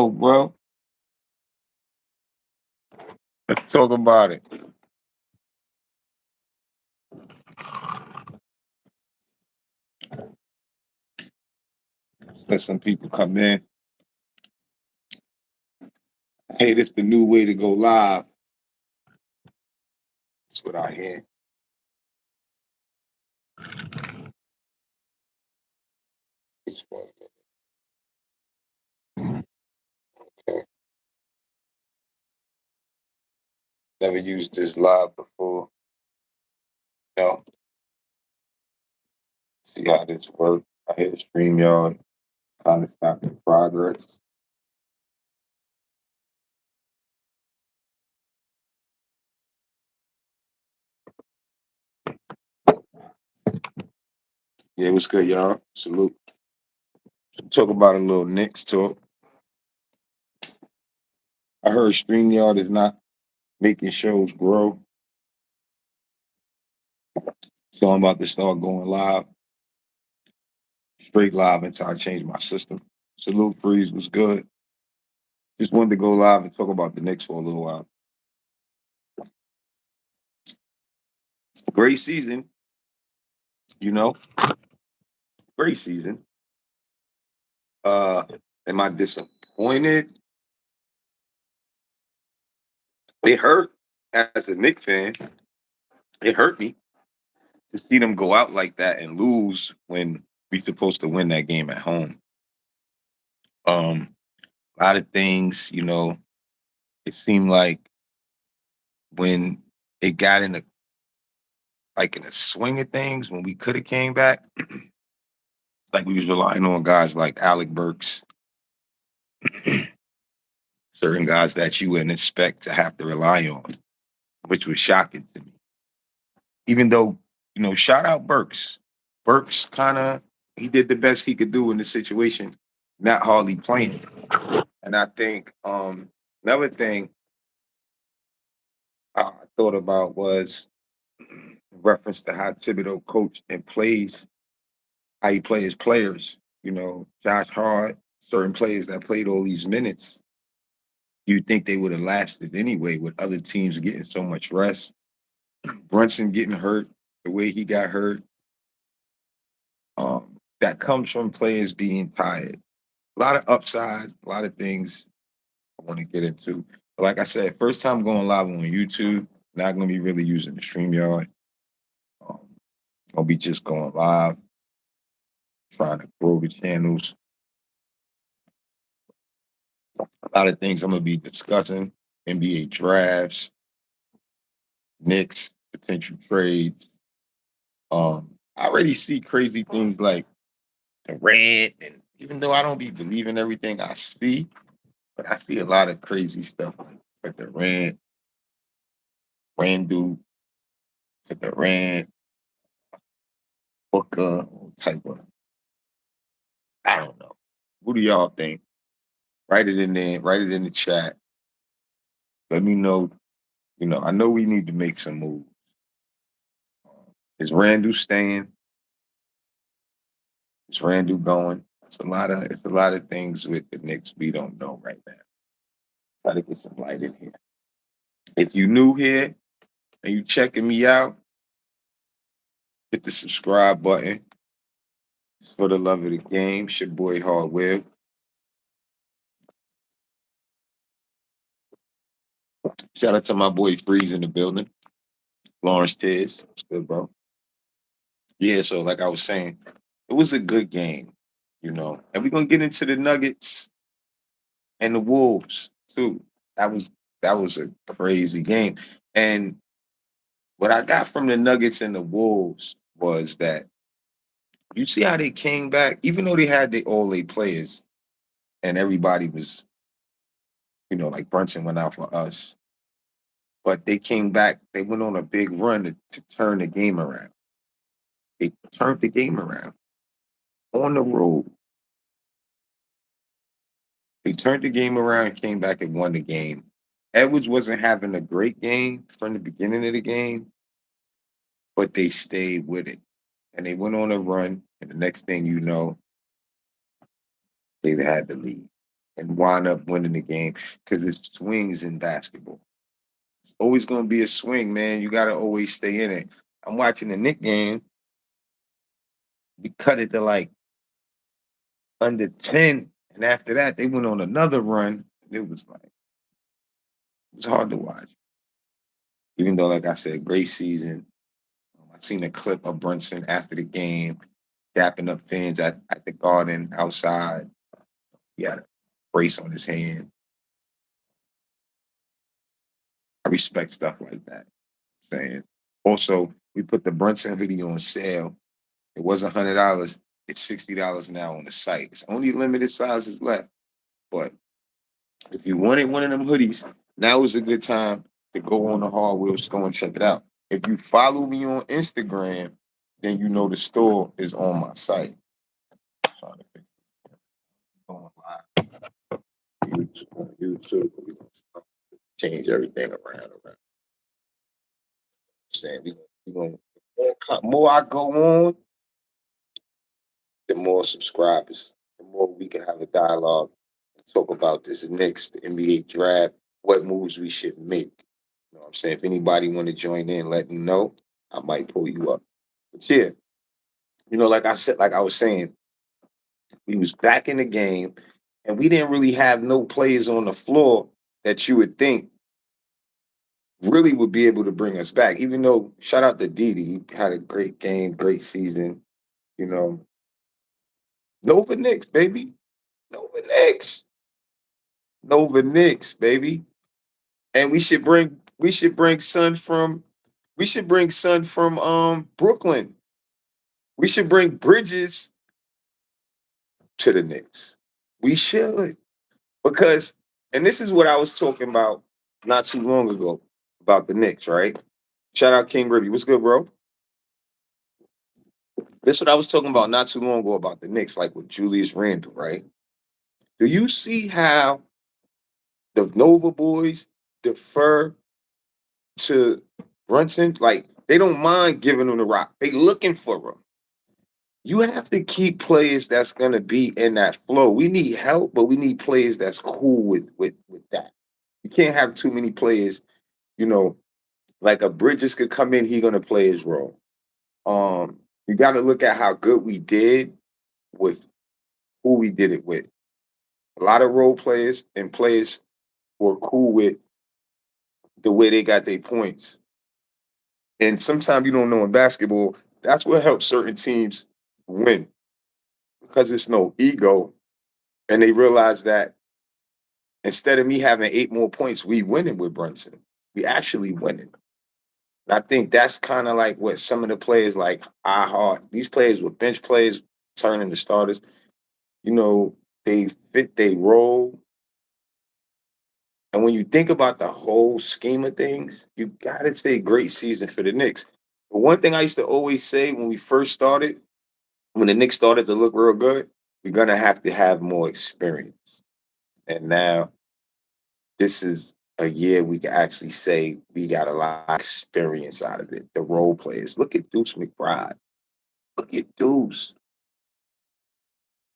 Oh, bro, let's talk about it. Let some people come in. Hey, this the new way to go live. That's what I hear. It's okay. Never used this live before. No. See how this works. I hit StreamYard, kind of stop the progress. Yeah, what's good, y'all? Salute. Talk about a little Knicks talk. I heard StreamYard is not making shows grow, so I'm about to start going live, straight live until I change my system. Salute, Freeze was good. Just wanted to go live and talk about the Knicks for a little while. Great season, you know, great season. Uh, am I disappointed? It hurt as a Knicks fan. It hurt me to see them go out like that and lose when we supposed to win that game at home. A lot of things, it seemed like when it got in the swing of things, when we could have came back, like we was relying on guys like Alec Burks, certain guys that you wouldn't expect to have to rely on, which was shocking to me. Even though, shout out Burks. Burks he did the best he could do in the situation, not hardly playing. And I think another thing I thought about was reference to how Thibodeau coached and plays, how he plays players. Josh Hart, certain players that played all these minutes, you'd think they would have lasted anyway with other teams getting so much rest. Brunson getting hurt the way he got hurt. That comes from players being tired. A lot of upside, a lot of things I want to get into. But like I said, first time going live on YouTube, not going to be really using the StreamYard. Um, I'll be just going live, trying to grow the channels. A lot of things I'm going to be discussing: NBA drafts, Knicks, potential trades. I already see crazy things like Durant, and even though I don't be believing everything I see, but I see a lot of crazy stuff like Durant, Randall, for Durant, Booker, type of. I don't know. What do y'all think? Write it in there. Write it in the chat. Let me know. I know we need to make some moves. Is Randall staying? Is Randall going? It's a lot of things with the Knicks we don't know right now. Try to get some light in here. If you new here and you checking me out, hit the subscribe button. It's for the love of the game. It's your boy HardWill. Shout out to my boy Freeze in the building. Lawrence Tiz. What's good, bro? Yeah, so like I was saying, it was a good game, And we're gonna get into the Nuggets and the Wolves too. That was a crazy game. And what I got from the Nuggets and the Wolves was that you see how they came back, even though they had all their players and everybody was, like Brunson went out for us. But they came back, they went on a big run to turn the game around. They turned the game around on the road. They turned the game around, came back and won the game. Edwards wasn't having a great game from the beginning of the game, but they stayed with it. And they went on a run, and the next thing you know, they had the lead. and wind up winning the game because it swings in basketball. It's always going to be a swing, man. You got to always stay in it. I'm watching the Knicks game. We cut it to like under 10. And after that, they went on another run. It was like, it was hard to watch. Even though, like I said, great season. I seen a clip of Brunson after the game, dapping up fans at the garden outside. He had a brace on his hand. I respect stuff like that. Saying. Also, we put the Brunson hoodie on sale. It was $100. It's $60 now on the site. It's only limited sizes left. But if you wanted one of them hoodies, now is a good time to go on the HardWill store and check it out. If you follow me on Instagram, then you know the store is on my site. I'm trying to fix this. Going live. YouTube. We're gonna change everything around. Saying we gonna more I go on, the more subscribers, the more we can have a dialogue and talk about this Knicks, the NBA draft, what moves we should make. You know what I'm saying? If anybody want to join in, let me know. I might pull you up. But yeah, like I said, like I was saying, we was back in the game and we didn't really have no players on the floor that you would think really would be able to bring us back. Even though shout out to Didi, he had a great game, great season. You know, Nova Knicks, baby. Nova Knicks. Nova Knicks, baby. And we should bring Son from Brooklyn. We should bring Bridges to the Knicks. We should. Because and this is what I was talking about not too long ago about the Knicks, right? Shout out King Ribby. What's good, bro? This is what I was talking about not too long ago about the Knicks, like with Julius Randle, right? Do you see how the Nova boys defer to Brunson? Like they don't mind giving him the rock. They looking for him. You have to keep players that's gonna be in that flow. We need help, but we need players that's cool with that. You can't have too many players, you know, like a Bridges could come in, he gonna play his role. You gotta look at how good we did with who we did it with. A lot of role players and players were cool with the way they got their points. And sometimes you don't know in basketball, that's what helps certain teams win because it's no ego. And they realize that instead of me having 8 more points, we winning with Brunson. We actually winning. And I think that's kind of like what some of the players like these players were bench players turning to starters. They fit their role. And when you think about the whole scheme of things, you gotta say great season for the Knicks. But one thing I used to always say when we first started, when the Knicks started to look real good, we're gonna have to have more experience. And now this is a year we can actually say we got a lot of experience out of it. The role players. Look at Deuce McBride. Look at Deuce.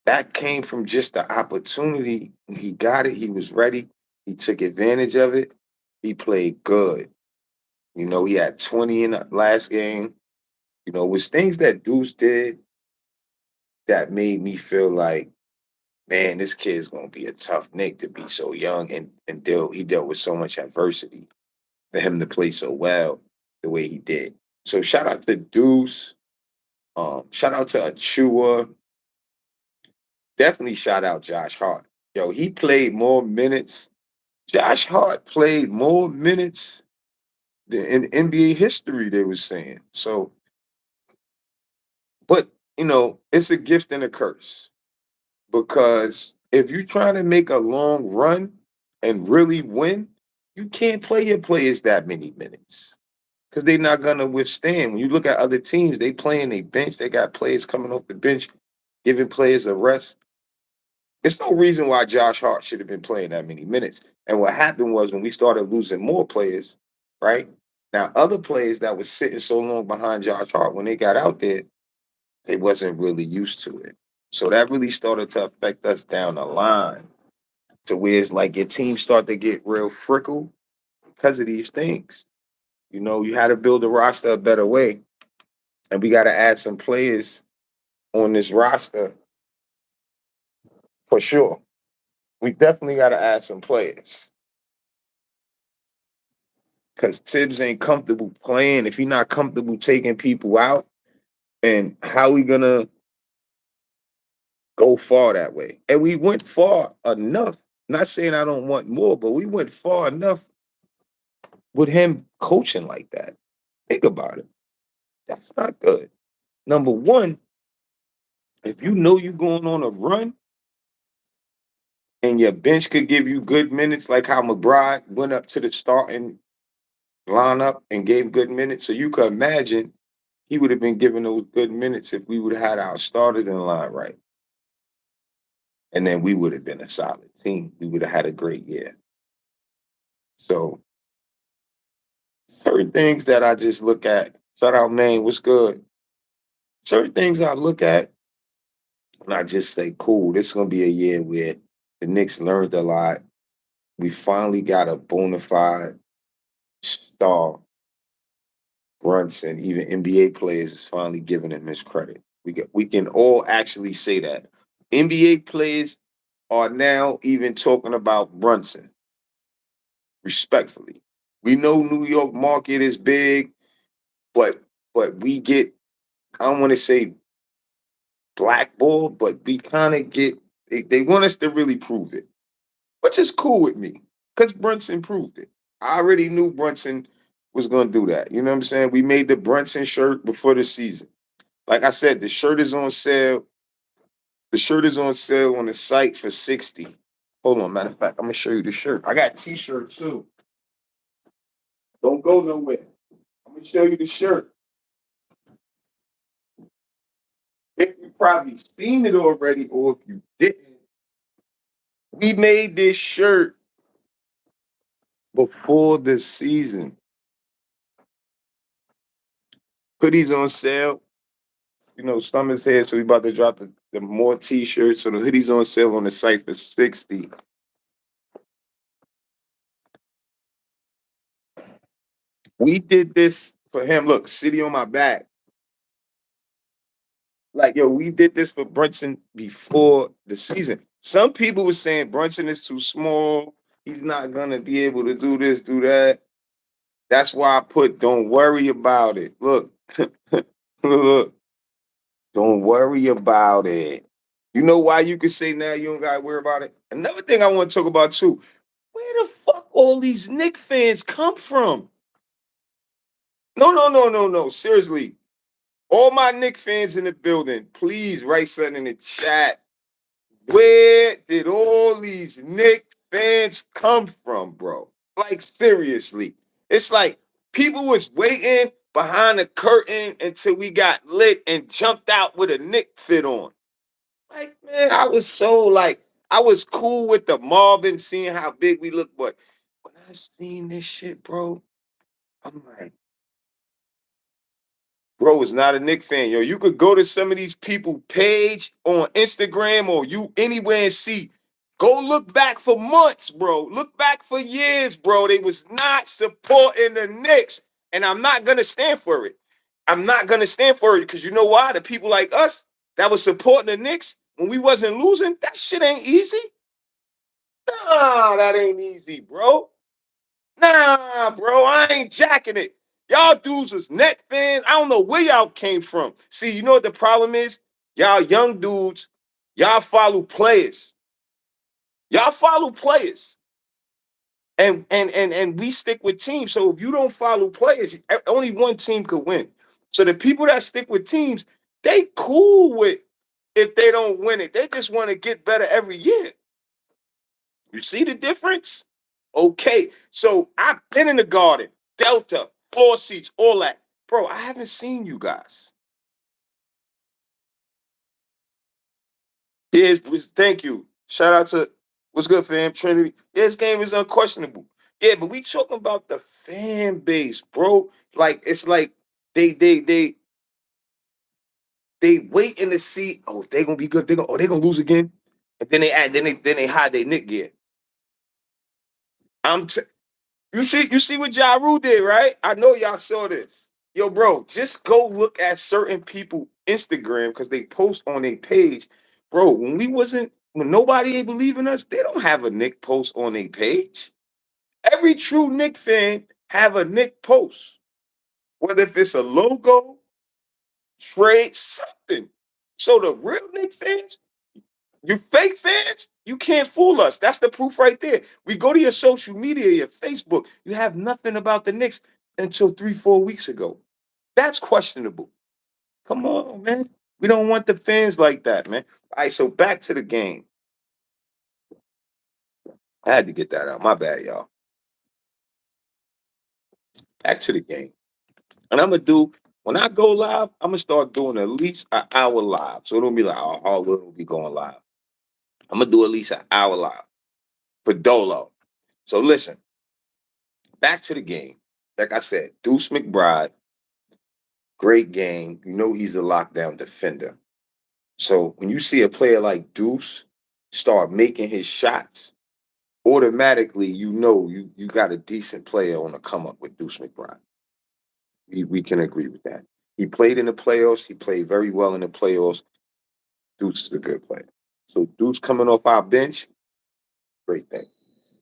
That came from just the opportunity. When he got it, he was ready. He took advantage of it. He played good. He had 20 in the last game. It was things that Deuce did that made me feel like, man, this kid's gonna be a tough Nick to be so young and he dealt with so much adversity for him to play so well the way he did. So shout out to Deuce. Shout out to Achua. Definitely shout out Josh Hart. Yo, he played more minutes. Josh Hart played more minutes than in NBA history, they were saying. So, but it's a gift and a curse. Because if you're trying to make a long run and really win, you can't play your players that many minutes because they're not gonna withstand. When you look at other teams, they playing their bench. They got players coming off the bench, giving players a rest. There's no reason why Josh Hart should have been playing that many minutes. And what happened was when we started losing more players, right? Now, other players that was sitting so long behind Josh Hart, when they got out there, they wasn't really used to it. So that really started to affect us down the line. to where it's like your team start to get real frickle because of these things. You know, you had to build the roster a better way, and we got to add some players on this roster for sure. We definitely got to add some players because Tibbs ain't comfortable playing. If he's not comfortable taking people out, and how we gonna go far that way? And we went far enough. Not saying I don't want more, but we went far enough with him coaching like that. Think about it. That's not good. Number one, if you know you're going on a run and your bench could give you good minutes, like how McBride went up to the starting lineup and gave good minutes, so you could imagine he would have been given those good minutes if we would have had our starters in line right. And then we would have been a solid team. We would have had a great year. So certain things that I just look at, shout out man, what's good? Certain things I look at and I just say, cool, this is gonna be a year where the Knicks learned a lot. We finally got a bona fide star. Brunson, even NBA players is finally giving him his credit. We can all actually say that. NBA players are now even talking about Brunson, respectfully. We know New York market is big, but we get, I don't want to say blackballed, but we kind of get, they want us to really prove it, which is cool with me because Brunson proved it. I already knew Brunson was going to do that. You know what I'm saying? We made the Brunson shirt before the season. Like I said, the shirt is on sale. The shirt is on sale on the site for 60. Hold on, matter of fact, I'm gonna show you the shirt. I got t-shirts too. Don't go nowhere. I'm gonna show you the shirt. If you probably seen it already, or if you didn't, we made this shirt before the season. Hoodies on sale. You know, summer's here, so we about to drop the more t-shirts. So the hoodies on sale on the site for 60. We did this for him. Look, city on my back. Like, yo, we did this for Brunson before the season. Some people were saying Brunson is too small. He's not gonna be able to do this, do that. That's why I put don't worry about it. Look, look, don't worry about it. You know why you can say now you don't gotta worry about it? Another thing I want to talk about too. Where the fuck all these Knicks fans come from? No, no, no, no, no. Seriously. All my Knicks fans in the building, please write something in the chat. Where did all these Knicks fans come from, bro? Like, seriously. It's like people was waiting behind the curtain until we got lit and jumped out with a Knick fit on. Like, man, I was so like, I was cool with the mob and seeing how big we look, but when I seen this shit, bro, I'm like, bro is not a Knicks fan. Yo, you could go to some of these people page on Instagram or you anywhere and see. Go look back for months, bro. Look back for years, bro. They was not supporting the Knicks. And I'm not gonna stand for it. I'm not gonna stand for it because you know why? The people like us that was supporting the Knicks when we wasn't losing, that shit ain't easy. Nah, that ain't easy, bro. Nah, bro, I ain't jacking it. Y'all dudes was net fans. I don't know where y'all came from. See, you know what the problem is? Y'all young dudes, y'all follow players. Y'all follow players. And we stick with teams. So if you don't follow players, only one team could win. So the people that stick with teams, they cool with if they don't win it. They just want to get better every year. You see the difference? Okay. So I've been in the garden, Delta, floor seats, all that. Bro, I haven't seen you guys. Yes, thank you. Shout out to what's good, fam. Trinity. Yeah, this game is unquestionable. Yeah, but we talking about the fan base, bro. Like it's like they they they they waiting to see. Oh, if they gonna be good, they gonna lose again. And then they add, then they hide their Nick gear. I'm t- you see what Ja Rule did, right? I know y'all saw this. Yo, bro, just go look at certain people Instagram because they post on their page. Bro, when nobody ain't believing us, they don't have a Nick post on their page. Every true Nick fan have a Nick post, whether if it's a logo, trade, something. So the real Nick fans, you fake fans, you can't fool us. That's the proof right there. We go to your social media, your Facebook, you have nothing about the Knicks until 3, 4 weeks ago. That's questionable. Come on, man. We don't want the fans like that, man. All right, so back to the game. I had to get that out. My bad, y'all. Back to the game. And I'm gonna do when I go live, I'm gonna start doing at least an hour live. So it don't be like, oh, all will be going live. I'm gonna do at least an hour live for Dolo. So listen, back to the game. Like I said, Deuce McBride, great game. You know he's a lockdown defender. So when you see a player like Deuce start making his shots, automatically you know you got a decent player on the come up with Deuce McBride. We can agree with that. He played in the playoffs. He played very well in the playoffs. Deuce is a good player. So Deuce coming off our bench, great thing.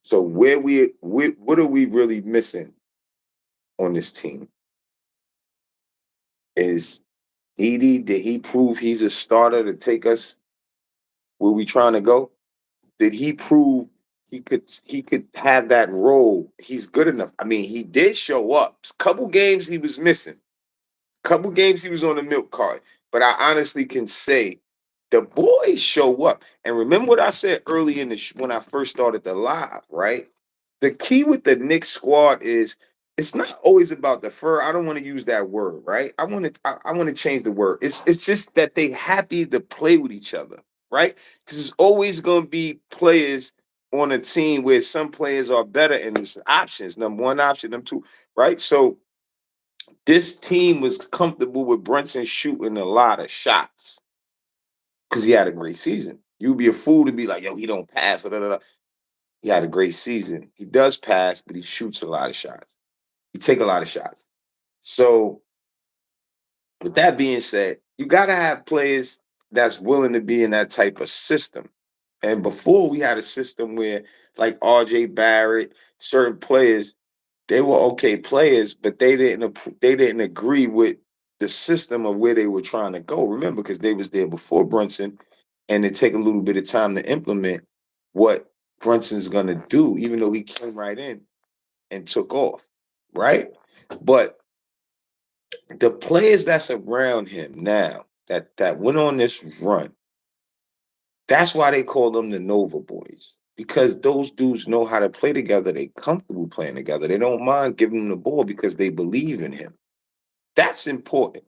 So what are we really missing on this team? Is Edie, did he prove he's a starter to take us where we trying to go? Did he prove he could have that role? He's good enough. I mean, he did show up. A couple games he was missing. Couple games he was on the milk cart. But I honestly can say the boys show up. And remember what I said early in when I first started the live, right? The key with the Knicks squad is it's not always about the fur. I don't want to use that word, right? I want to change the word. It's just that they happy to play with each other, right? Because it's always gonna be players on a team where some players are better and there's options. Number one option, number two, right? So this team was comfortable with Brunson shooting a lot of shots because he had a great season. You'd be a fool to be like, yo, he don't pass. Blah, blah, blah. He had a great season. He does pass, but he shoots a lot of shots. He take a lot of shots. So with that being said, you got to have players that's willing to be in that type of system. And before we had a system where like RJ Barrett, certain players, they were okay players, but they didn't agree with the system of where they were trying to go. Remember, because they was there before Brunson, and it take a little bit of time to implement what Brunson's gonna do, even though he came right in and took off, right? But the players that's around him now that went on this run, that's why they call them the Nova Boys. Because those dudes know how to play together. They comfortable playing together. They don't mind giving him the ball because they believe in him. That's important.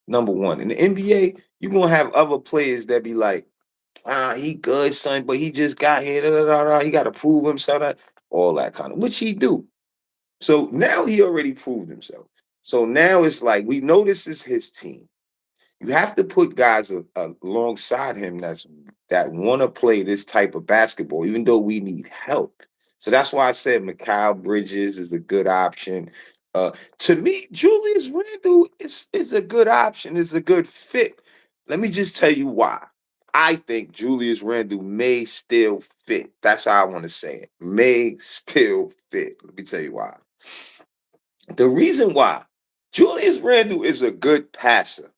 Number one. In the NBA, you're gonna have other players that be like, he good, son, but he just got here. Da, da, da, da. He got to prove himself. All that kind of, which he do. So now he already proved himself. So now it's like we know this is his team. You have to put guys alongside him that want to play this type of basketball, even though we need help. So that's why I said Mikal Bridges is a good option. To me, Julius Randle is a good option, is a good fit. Let me just tell you why. I think Julius Randle may still fit. That's how I want to say it. May still fit. Let me tell you why. The reason why Julius Randle is a good passer.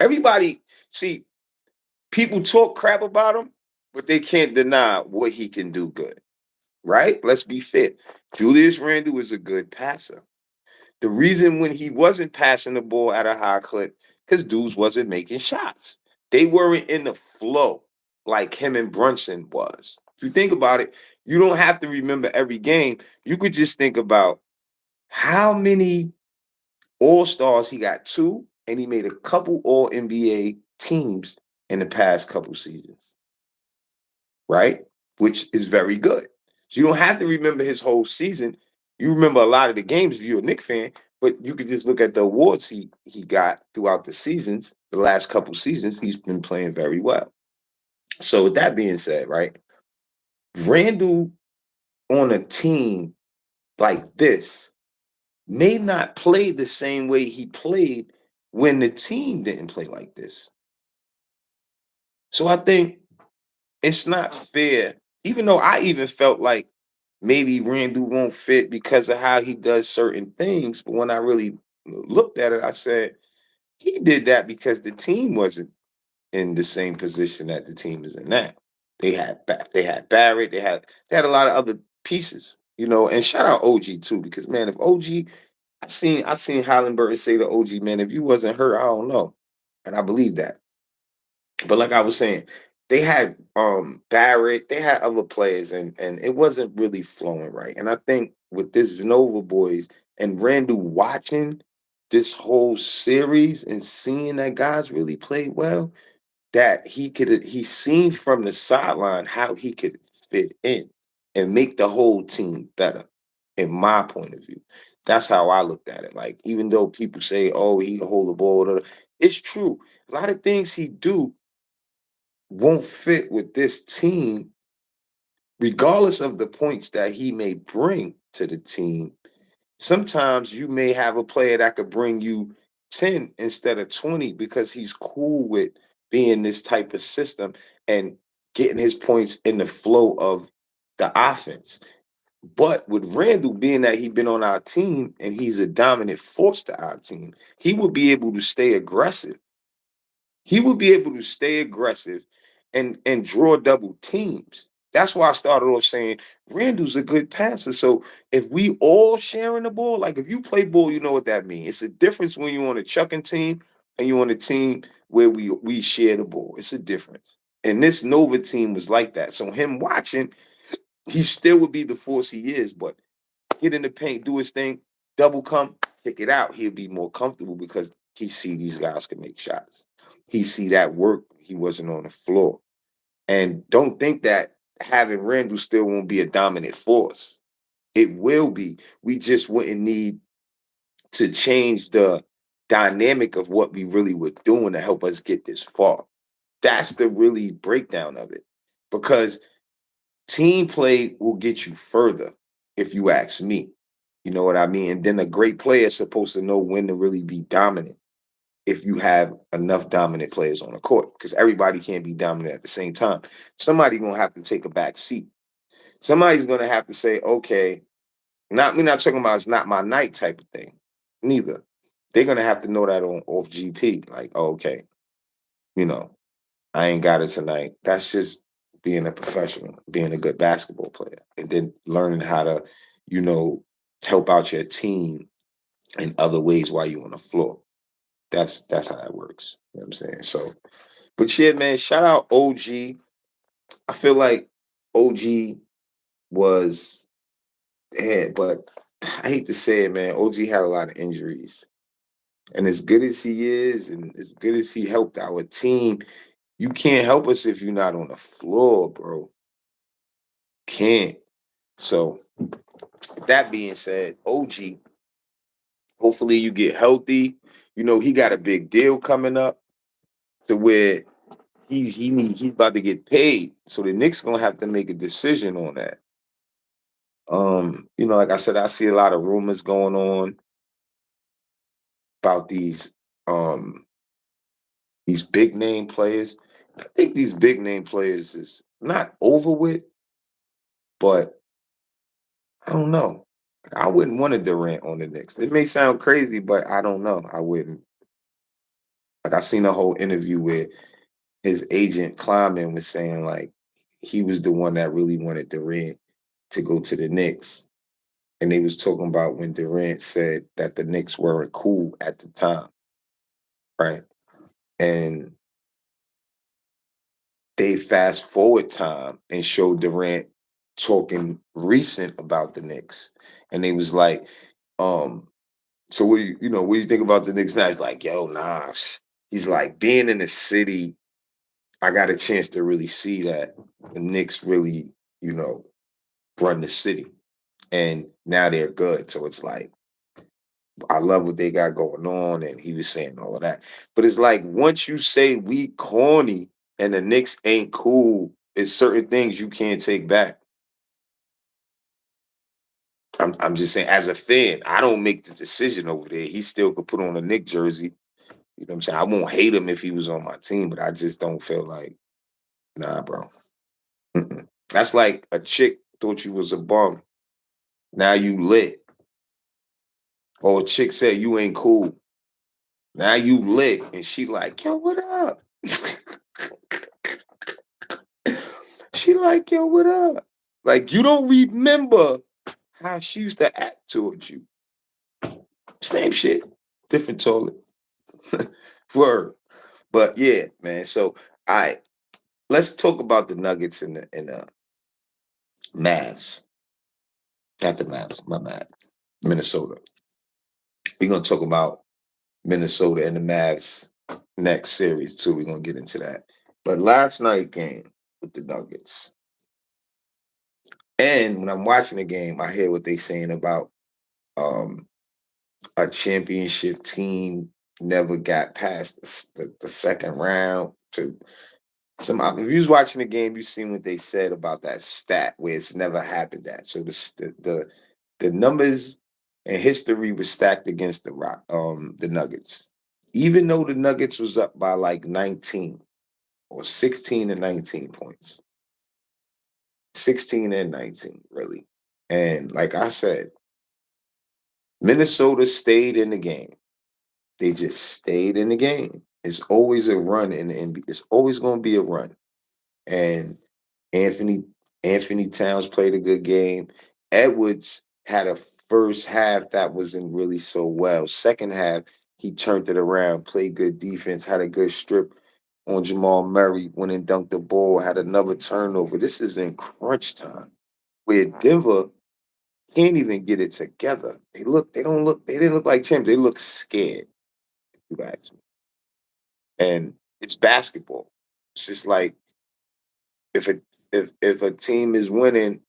Everybody, see, people talk crap about him, but they can't deny what he can do good, right? Let's be fair. Julius Randle is a good passer. The reason when he wasn't passing the ball at a high clip, because dudes wasn't making shots. They weren't in the flow like him and Brunson was. If you think about it, you don't have to remember every game. You could just think about how many All-Stars he got two, and he made a couple All-NBA teams in the past couple seasons, right? Which is very good. So you don't have to remember his whole season. You remember a lot of the games if you're a Knicks fan, but you could just look at the awards he got throughout the seasons. The last couple seasons, he's been playing very well. So with that being said, right, Randall on a team like this may not play the same way he played when the team didn't play like this. So I think it's not fair, even though I even felt like maybe Randall won't fit because of how he does certain things. But when I really looked at it, I said he did that because the team wasn't in the same position that the team is in now. They had Barrett, they had a lot of other pieces, and shout out OG too, because man, if OG, I seen Hollenberg say to OG, man, if you wasn't hurt, I don't know. And I believe that. But like I was saying, they had Barrett, they had other players, and it wasn't really flowing right. And I think with this Nova boys and Randall watching this whole series and seeing that guys really played well, that he seen from the sideline how he could fit in and make the whole team better, in my point of view. That's how I looked at it. Like, even though people say, oh, he can hold the ball, it's true. A lot of things he do won't fit with this team, regardless of the points that he may bring to the team. Sometimes you may have a player that could bring you 10 instead of 20 because he's cool with being this type of system and getting his points in the flow of the offense. But with Randall, being that he's been on our team and he's a dominant force to our team, he will be able to stay aggressive. He will be able to stay aggressive and draw double teams. That's why I started off saying Randall's a good passer. So if we all sharing the ball, like if you play ball, you know what that means. It's a difference when you're on a chucking team and you're on a team where we share the ball. It's a difference. And this Nova team was like that. So him watching, he still would be the force he is, but get in the paint, do his thing, double come, kick it out. He'll be more comfortable because he see these guys can make shots. He see that work. He wasn't on the floor. And don't think that having Randall still won't be a dominant force. It will be. We just wouldn't need to change the dynamic of what we really were doing to help us get this far. That's the really breakdown of it. Because team play will get you further, if you ask me. You know what I mean? And then a great player is supposed to know when to really be dominant if you have enough dominant players on the court, because everybody can't be dominant at the same time. Somebody's gonna have to take a back seat. Somebody's gonna have to say, okay, we're not talking about it's not my night type of thing. Neither. They're gonna have to know that on off GP. Like, oh, okay, you know, I ain't got it tonight. That's just being a professional, being a good basketball player, and then learning how to, you know, help out your team in other ways while you're on the floor. That's how that works. You know what I'm saying? So, but yeah, man, shout out OG. I feel like OG was but I hate to say it, man. OG had a lot of injuries. And as good as he is, and as good as he helped our team, you can't help us if you're not on the floor, bro. Can't. So that being said, OG, hopefully you get healthy. You know, he got a big deal coming up to where he's about to get paid. So the Knicks gonna have to make a decision on that. Like I said, I see a lot of rumors going on about these big name players. I think these big name players is not over with, but I don't know. I wouldn't want a Durant on the Knicks. It may sound crazy, but I don't know. I wouldn't. Like, I seen a whole interview where his agent Kleiman was saying like he was the one that really wanted Durant to go to the Knicks. And they was talking about when Durant said that the Knicks weren't cool at the time, right? And they fast forward time and showed Durant talking recent about the Knicks. And they was like, so what do you think about the Knicks now? He's like, yo, nah. He's like, being in the city, I got a chance to really see that the Knicks really, run the city. And now they're good. So it's like, I love what they got going on. And he was saying all of that. But it's like, once you say we corny and the Knicks ain't cool, it's certain things you can't take back. I'm just saying, as a fan, I don't make the decision over there. He still could put on a Nick jersey. You know what I'm saying? I won't hate him if he was on my team, but I just don't feel like, nah, bro. Mm-mm. That's like a chick thought you was a bum. Now you lit. Or a chick said you ain't cool. Now you lit. And she like, yo, what up? She like, yo, what up? Like, you don't remember how she used to act towards you. Same shit. Different toilet. Word. But yeah, man. So let's talk about the Nuggets and the Mavs. Not the Mavs, my bad. Minnesota. We're gonna talk about Minnesota and the Mavs next series too. We're gonna get into that. But last night game with the Nuggets. And when I'm watching the game, I hear what they saying about um, a championship team never got past the second round. To some, if you was watching the game, you seen what they said about that stat where it's never happened. That so the numbers and history was stacked against the Nuggets, even though the Nuggets was up by like 19 or 16 and 19 points, 16 and 19 really. And like I said, Minnesota stayed in the game. They just stayed in the game. It's always a run in the NBA. It's always going to be a run. And Anthony Anthony Towns played a good game. Edwards had a first half that wasn't really so well. Second half, he turned it around, played good defense, had a good strip on Jamal Murray, went and dunked the ball, had another turnover. This is in crunch time where Denver can't even get it together. They didn't look like champs. They look scared, if you ask me. And it's basketball. It's just like if a if a team is winning,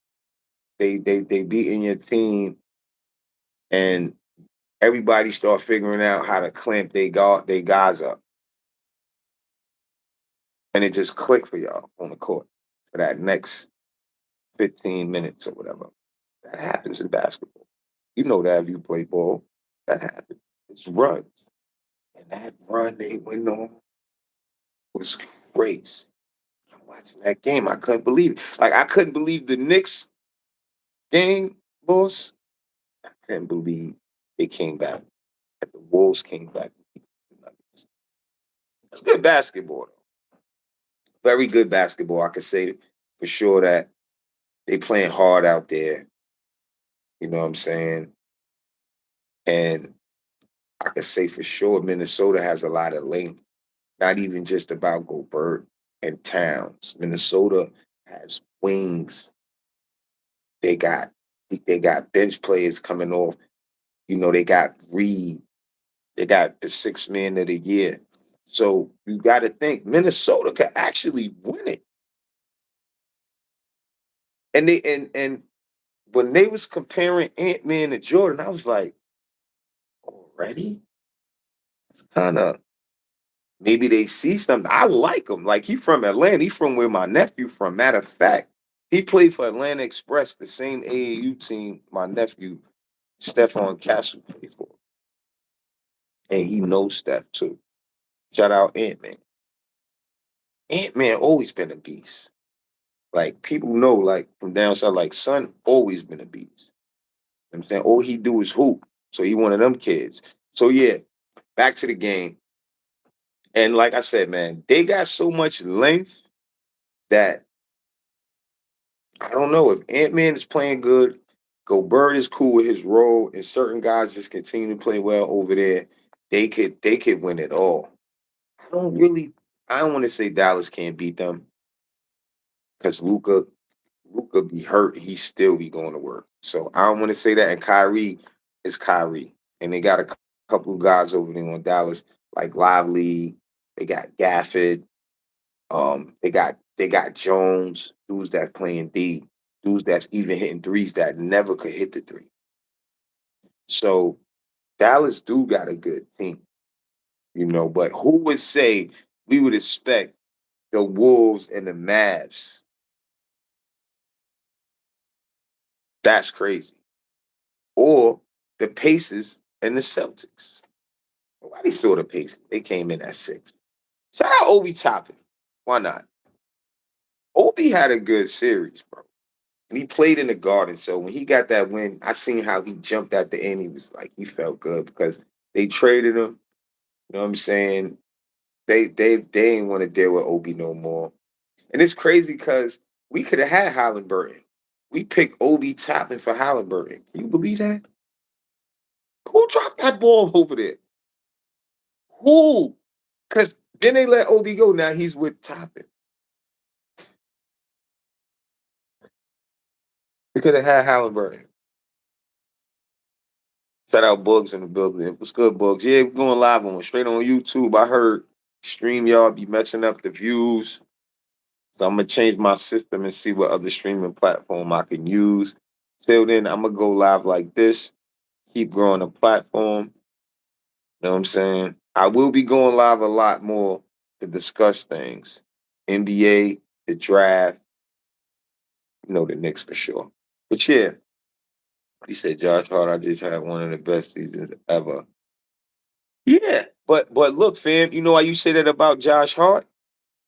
they beating your team, and everybody start figuring out how to clamp they guys up, and it just click for y'all on the court for that next 15 minutes or whatever. That happens in basketball. You know that if you play ball, that happens. It's runs, and that run they went on was crazy. I'm watching that game. I couldn't believe it. Like I couldn't believe the Knicks game, boss. I couldn't believe they came back. The Wolves came back. It's good basketball, though. Very good basketball. I could say for sure that they playing hard out there. You know what I'm saying? And I could say for sure Minnesota has a lot of length. Not even just about Gobert and Towns. Minnesota has wings. They got they got bench players coming off. You know, they got Reed. They got the sixth man of the year. So you got to think Minnesota could actually win it. And and when they was comparing Ant-Man to Jordan, I was like, already? It's kind of maybe they see something. I like him. Like he from Atlanta. He from where my nephew from. Matter of fact, he played for Atlanta Express, the same AAU team my nephew Stephon Castle played for. And he knows Steph too. Shout out Ant-Man. Ant-Man always been a beast. Like people know, like from down south, like son always been a beast. You know what I'm saying all he do is hoop. So he one of them kids. So yeah, back to the game. And like I said, man, they got so much length that I don't know if Ant-Man is playing good, Gobert is cool with his role, and certain guys just continue to play well over there, they could win it all. I don't really I don't want to say Dallas can't beat them because Luca be hurt, he still be going to work. So I don't want to say that. And Kyrie is Kyrie, and they got a couple of guys over there on Dallas like Lively. They got Gafford. They got Jones, dudes that playing D, dudes that's even hitting threes that never could hit the three. So Dallas do got a good team, you know. But who would say we would expect the Wolves and the Mavs? That's crazy. or the Pacers and the Celtics. Nobody saw the Pacers. They came in at 6. Shout out Obi Toppin. Why not? Obi had a good series, bro. And he played in the Garden. So when he got that win, I seen how he jumped at the end. He was like, he felt good because they traded him. You know what I'm saying? They ain't want to deal with Obi no more. And it's crazy because we could have had Halliburton. We picked Obi Toppin for Halliburton. Can you believe that? Who dropped that ball over there? Who? Because then they let Obi go. Now he's with Toppin. We could have had Halliburton. Shout out Bugs in the building. What's good, Bugs? Yeah, we're going live on straight on YouTube. I heard StreamYard be messing up the views. So I'm gonna change my system and see what other streaming platform I can use. Till then, I'm gonna go live like this. Keep growing the platform. You know what I'm saying? I will be going live a lot more to discuss things. NBA, the draft, the Knicks for sure. But yeah, he said Josh Hart, I just had one of the best seasons ever. Yeah. But look, fam, you know why you say that about Josh Hart?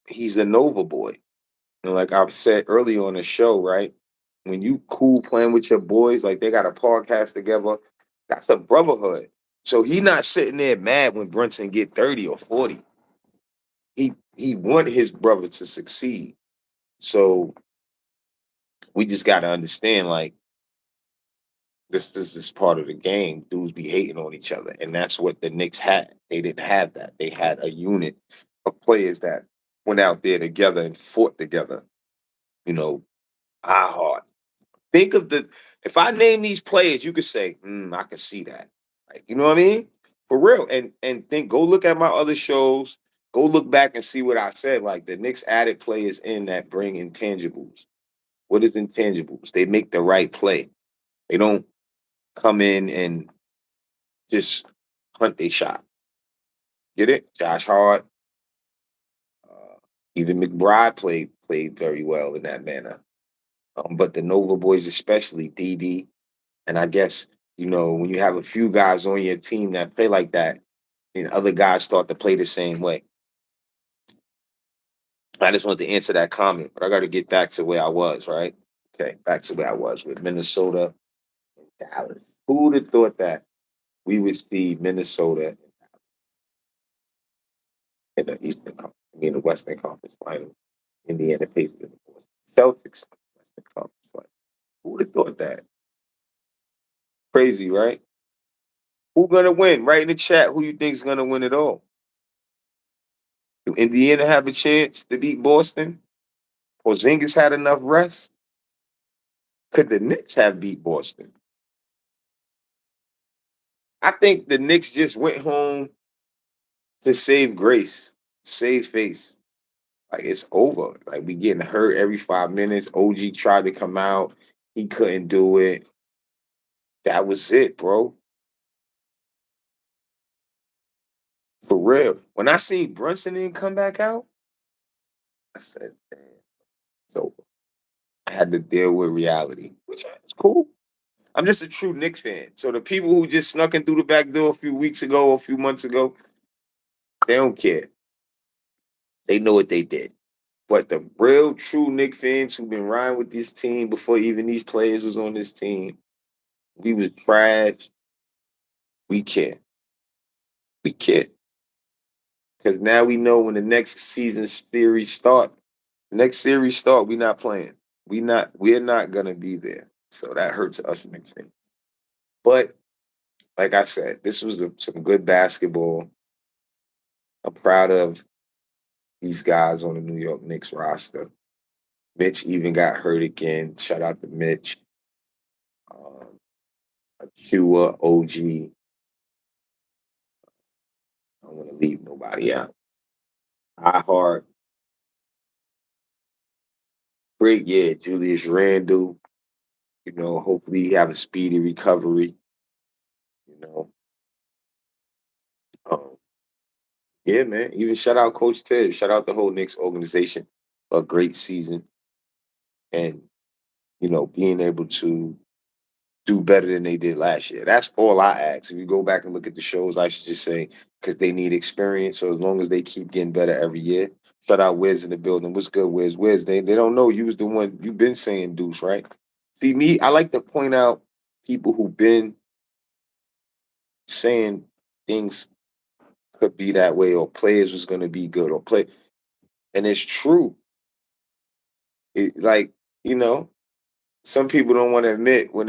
He's a Nova boy. Like I've said earlier on the show, right? When you cool playing with your boys, like they got a podcast together, that's a brotherhood. So he not sitting there mad when Brunson get 30 or 40. He want his brother to succeed. So we just gotta understand, like, this is part of the game. Dudes be hating on each other. And that's what the Knicks had. They didn't have that. They had a unit of players that went out there together and fought together. You know, I hard. Think of if I name these players, you could say, I can see that. Like, you know what I mean? For real. And go look at my other shows. Go look back and see what I said. Like the Knicks added players in that bring intangibles. What is intangibles? They make the right play. They don't come in and just hunt they shot. Get it? Josh Hart, uh, even McBride played very well in that manner. But the Nova boys, especially DD, and I guess when you have a few guys on your team that play like that, and other guys start to play the same way. I just want to answer that comment, but I got to get back to where I was. Right? Okay, back to where I was with Minnesota and Dallas. Who would have thought that we would see Minnesota in the Eastern Conference, the Western Conference Final, Indiana Pacers in the Boston Celtics Western Conference Final? Who would have thought that? Crazy, right? Who gonna win? Write in the chat who you think is gonna win it all. Do Indiana have a chance to beat Boston? Porzingis had enough rest? Could the Knicks have beat Boston? I think the Knicks just went home to save grace, save face. Like it's over. Like we getting hurt every 5 minutes. OG tried to come out. He couldn't do it. That was it, bro. For real. When I seen Brunson didn't come back out, I said, damn, so I had to deal with reality, which is cool. I'm just a true Knicks fan. So the people who just snuck in through the back door a few weeks ago, a few months ago, they don't care. They know what they did. But the real true Knicks fans who've been riding with this team before even these players was on this team, we was trash. We care. We care. Because now we know when the next season series start, we not playing. We're not gonna be there. So that hurts us Knicks fans. But like I said, this was some good basketball. I'm proud of these guys on the New York Knicks roster. Mitch even got hurt again. Shout out to Mitch. Chua, OG. I don't want to leave nobody out. I Heart. Great, yeah. Julius Randle. Hopefully he have a speedy recovery. You know. Um, yeah, man. Even shout out Coach Ted. Shout out the whole Knicks organization. A great season. And, being able to do better than they did last year. That's all I ask. If you go back and look at the shows, I should just say because they need experience. So as long as they keep getting better every year, shout out Wiz in the building. What's good, Wiz? Wiz, they don't know you was the one you've been saying Deuce, right? See me, I like to point out people who've been saying things could be that way or players was gonna be good or play, and it's true. It like you know, some people don't want to admit when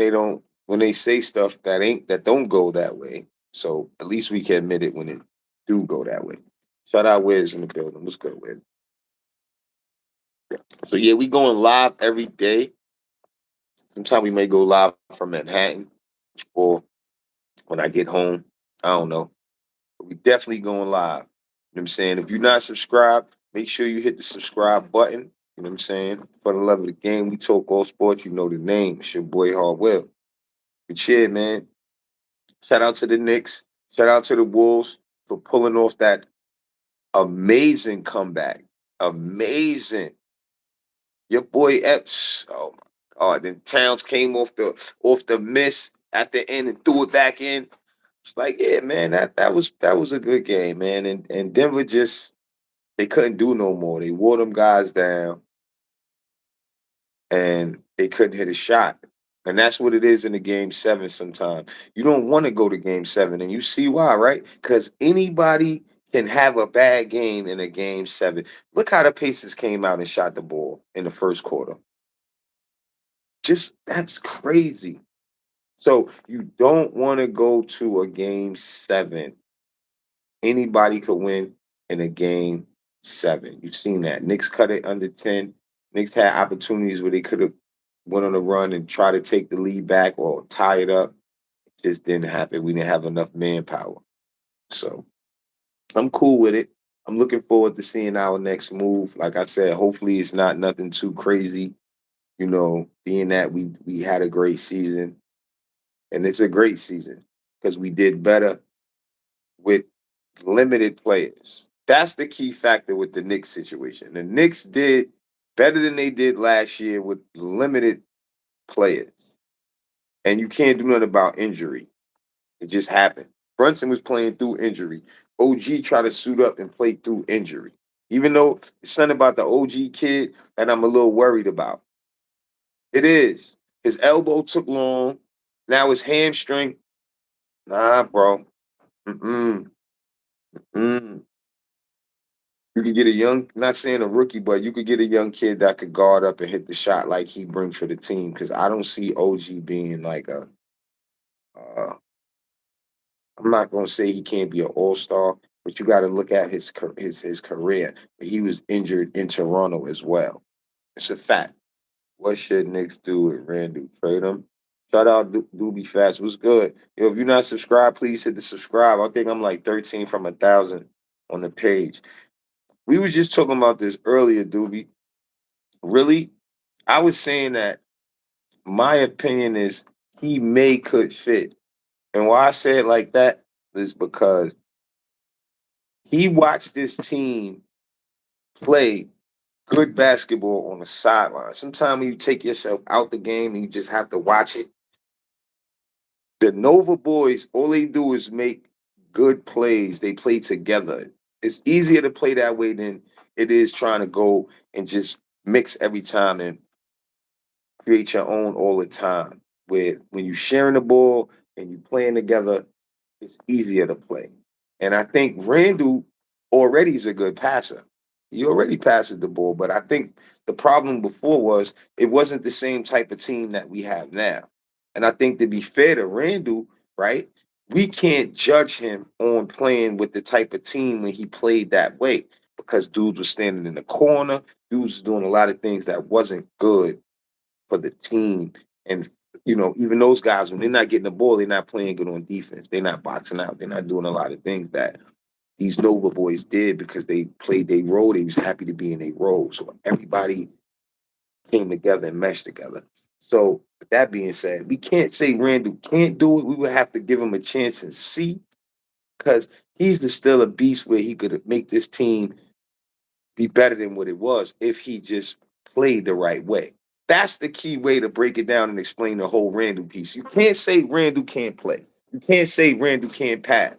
they say stuff that don't go that way. So at least we can admit it when it do go that way. Shout out Wiz in the building. What's good, Wiz? So yeah, we going live every day. Sometimes we may go live from Manhattan or when I get home. I don't know. But we definitely going live. You know what I'm saying? If you're not subscribed, make sure you hit the subscribe button. You know what I'm saying? For the love of the game, we talk all sports. You know the name. It's your boy HardWill. But yeah, man. Shout out to the Knicks. Shout out to the Wolves for pulling off that amazing comeback. Amazing. Your boy Epps. Oh my God. Then Towns came off the miss at the end and threw it back in. It's like, yeah, man, that was a good game, man. And Denver just they couldn't do no more. They wore them guys down and they couldn't hit a shot. And that's what it is in the game seven sometimes. You don't want to go to game seven, and you see why, right? Because anybody can have a bad game in a game seven. Look how the Pacers came out and shot the ball in the first quarter. Just that's crazy. So you don't want to go to a game seven. Anybody could win in a game seven. You've seen that. Knicks cut it under 10. Knicks had opportunities where they could have went on a run and try to take the lead back or tie it up. It just didn't happen. We didn't have enough manpower. So I'm cool with it. I'm looking forward to seeing our next move. Like I said, hopefully it's not nothing too crazy. You know, being that we had a great season, and it's a great season because we did better with limited players. That's the key factor with the Knicks situation. The Knicks did better than they did last year with limited players. And you can't do nothing about injury. It just happened. Brunson was playing through injury. OG tried to suit up and play through injury. Even though it's something about the OG kid that I'm a little worried about. It is. His elbow took long. Now his hamstring. Nah, bro. Mm-mm. Mm. You could get a young, not saying a rookie, but you could get a young kid that could guard up and hit the shot like he brings for the team. Because I don't see OG being like a. I'm not gonna say he can't be an all-star, but you got to look at his career. He was injured in Toronto as well. It's a fact. What should Knicks do with Randall? Trade him. Shout out Doobie Fast. What's good? Yo, if you're not subscribed, please hit the subscribe. I think I'm like 13 from 1,000 on the page. We was just talking about this earlier, Doobie. Really, I was saying that my opinion is he may could fit. And why I say it like that is because he watched this team play good basketball on the sideline. Sometimes when you take yourself out the game and you just have to watch it, the Nova boys, all they do is make good plays. They play together. It's easier to play that way than it is trying to go and just mix every time and create your own all the time. Where when you're sharing the ball and you playing together, it's easier to play. And I think Randall already is a good passer. He already passes the ball, but I think the problem before was it wasn't the same type of team that we have now. And I think to be fair to Randall, right, we can't judge him on playing with the type of team when he played that way because dudes were standing in the corner, dudes was doing a lot of things that wasn't good for the team. And even those guys, when they're not getting the ball, they're not playing good on defense. They're not boxing out. They're not doing a lot of things that these Nova boys did because they played their role. They was happy to be in their role. So everybody came together and meshed together. So with that being said, we can't say Randall can't do it. We would have to give him a chance and see because he's still a beast where he could make this team be better than what it was if he just played the right way. That's the key way to break it down and explain the whole Randall piece. You can't say Randall can't play. You can't say Randall can't pass.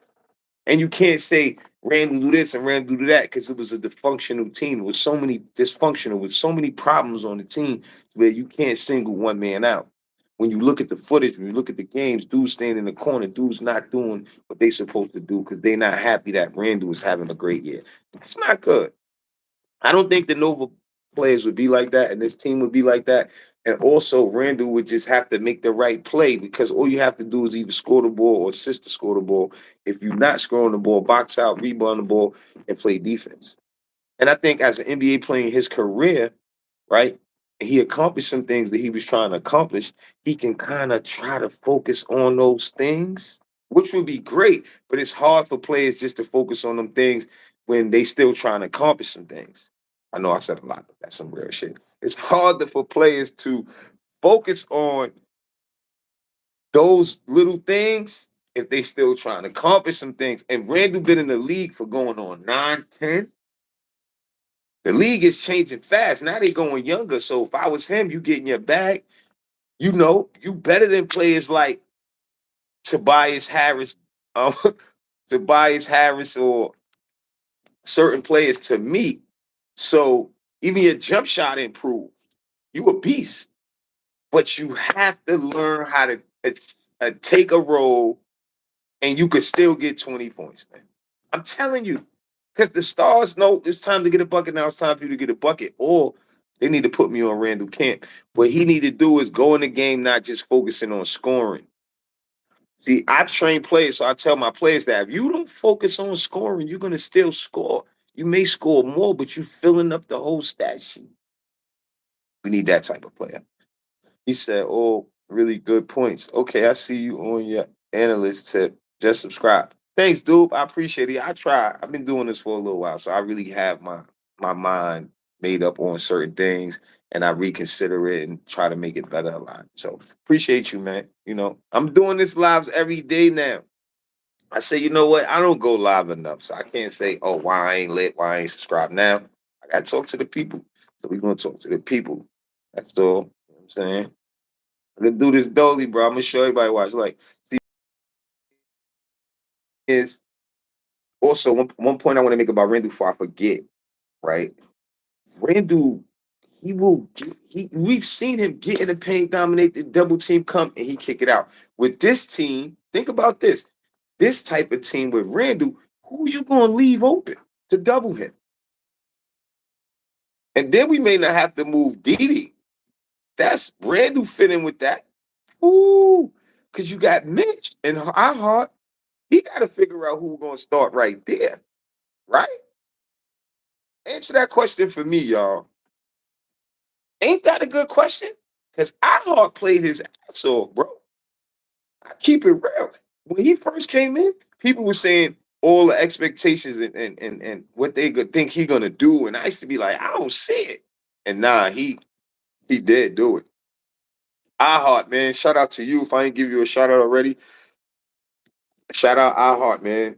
And you can't say Randall do this and Randall do that because it was a dysfunctional team with so many dysfunctional, with so many problems on the team where you can't single one man out. When you look at the footage, when you look at the games, dudes standing in the corner, dudes not doing what they supposed to do because they're not happy that Randall is having a great year. That's not good. I don't think the Nova players would be like that, and this team would be like that. And also, Randall would just have to make the right play because all you have to do is either score the ball or assist to score the ball. If you're not scoring the ball, box out, rebound the ball, and play defense. And I think as an NBA player in his career, right, he accomplished some things that he was trying to accomplish. He can kind of try to focus on those things, which would be great. But it's hard for players just to focus on them things when they still trying to accomplish some things. I know I said a lot, but that's some real shit. It's hard for players to focus on those little things if they still trying to accomplish some things. And Randall been in the league for going on 9, 10. The league is changing fast. Now they going younger. So if I was him, you get in your bag. You know, you better than players like Tobias Harris, um, Tobias Harris, or certain players to me. So even your jump shot improved. You a beast, but you have to learn how to take a role, and you could still get 20 points, man. I'm telling you, because the stars know it's time to get a bucket. Now it's time for you to get a bucket, or they need to put me on Randall Camp. What he need to do is go in the game, not just focusing on scoring. See, I train players, so I tell my players that if you don't focus on scoring, you're gonna still score. You may score more, but you filling up the whole stat sheet. We need that type of player. He said, "Oh, really good points. Okay, I see you on your analyst tip. Just subscribe. Thanks, dude. I appreciate it. I try. I've been doing this for a little while, so I really have my mind made up on certain things, and I reconsider it and try to make it better a lot. So appreciate you, man. You know, I'm doing this lives every day now. I say, you know what? I don't go live enough, so I can't say, oh, why I ain't lit, why I ain't subscribed now. I gotta talk to the people. So we're gonna talk to the people. That's all. You know what I'm saying? I'm gonna do this dolly, bro. I'm gonna show everybody watch. Like, see, is also one point I want to make about Randall before I forget, right? Randall, he will we've seen him get in the paint, dominate the double team, come and he kick it out. With this team, think about this. This type of team with Randall, who you gonna leave open to double him? And then we may not have to move Didi. That's Randall fitting with that. Ooh, because you got Mitch and our heart. He got to figure out who's gonna start right there, right? Answer that question for me, y'all. Ain't that a good question? Because iHeart played his ass off, bro. I keep it real. When he first came in, people were saying all the expectations and what they could think he gonna do. And I used to be like, I don't see it. And nah, he did do it. iHeart, man. Shout out to you. If I ain't give you a shout out already, shout out iHeart, man.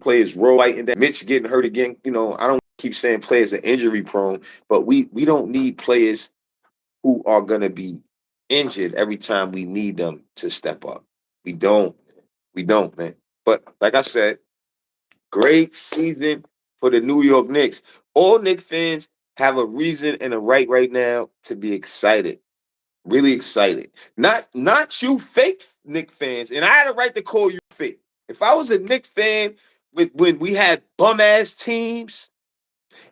Players roll right in that. Mitch getting hurt again. You know, I don't keep saying players are injury prone, but we don't need players who are gonna be injured every time we need them to step up. We don't. We don't, man. But like I said, great season for the New York Knicks. All Knicks fans have a reason and a right now to be excited. Really excited. Not you fake Knicks fans. And I had a right to call you fake. If I was a Knicks fan with when we had bum ass teams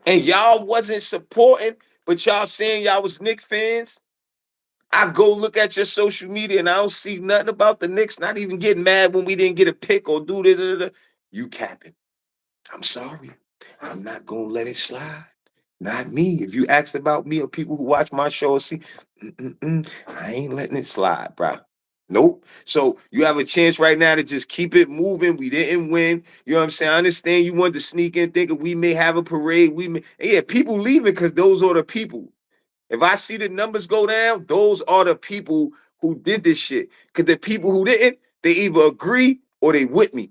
and y'all wasn't supporting, but y'all saying y'all was Knicks fans, I go look at your social media and I don't see nothing about the Knicks, not even getting mad when we didn't get a pick or do this. You capping. I'm sorry. I'm not gonna let it slide. Not me. If you ask about me or people who watch my show, see, I ain't letting it slide, bro. Nope. So you have a chance right now to just keep it moving. We didn't win. You know what I'm saying? I understand you want to sneak in thinking we may have a parade. Yeah, people leaving because those are the people. If I see the numbers go down, those are the people who did this shit. Because the people who didn't, they either agree or they with me.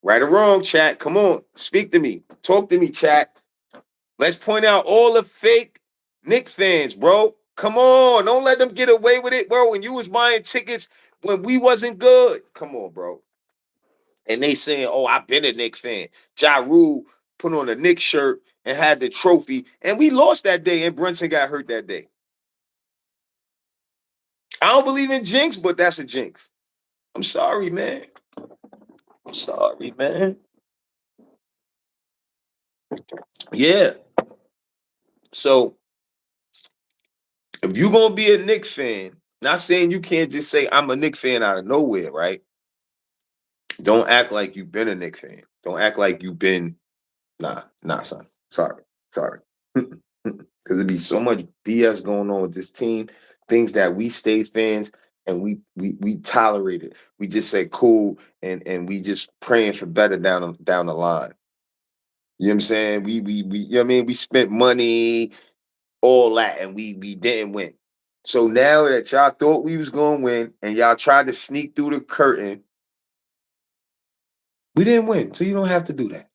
Right or wrong, chat. Come on. Speak to me. Talk to me, chat. Let's point out all the fake Knicks fans, bro. Come on, don't let them get away with it, bro. When you was buying tickets when we wasn't good, come on, bro. And they saying, "Oh, I've been a Knicks fan." Ja Rule put on a Knicks shirt and had the trophy, and we lost that day, and Brunson got hurt that day. I don't believe in jinx, but that's a jinx. I'm sorry, man. I'm sorry, man. Yeah. So if you gonna be a Knicks fan, not saying you can't just say I'm a Knicks fan out of nowhere, right? Don't act like you've been a Knicks fan. Don't act like you've been nah, son. Sorry. Because there'd be so much BS going on with this team, things that we stay fans and we tolerate it. We just say cool and we just praying for better down the line. You know what I'm saying? We you know what I mean? We spent money, all that, and we didn't win. So now that y'all thought we was gonna win and y'all tried to sneak through the curtain, we didn't win. So you don't have to do that.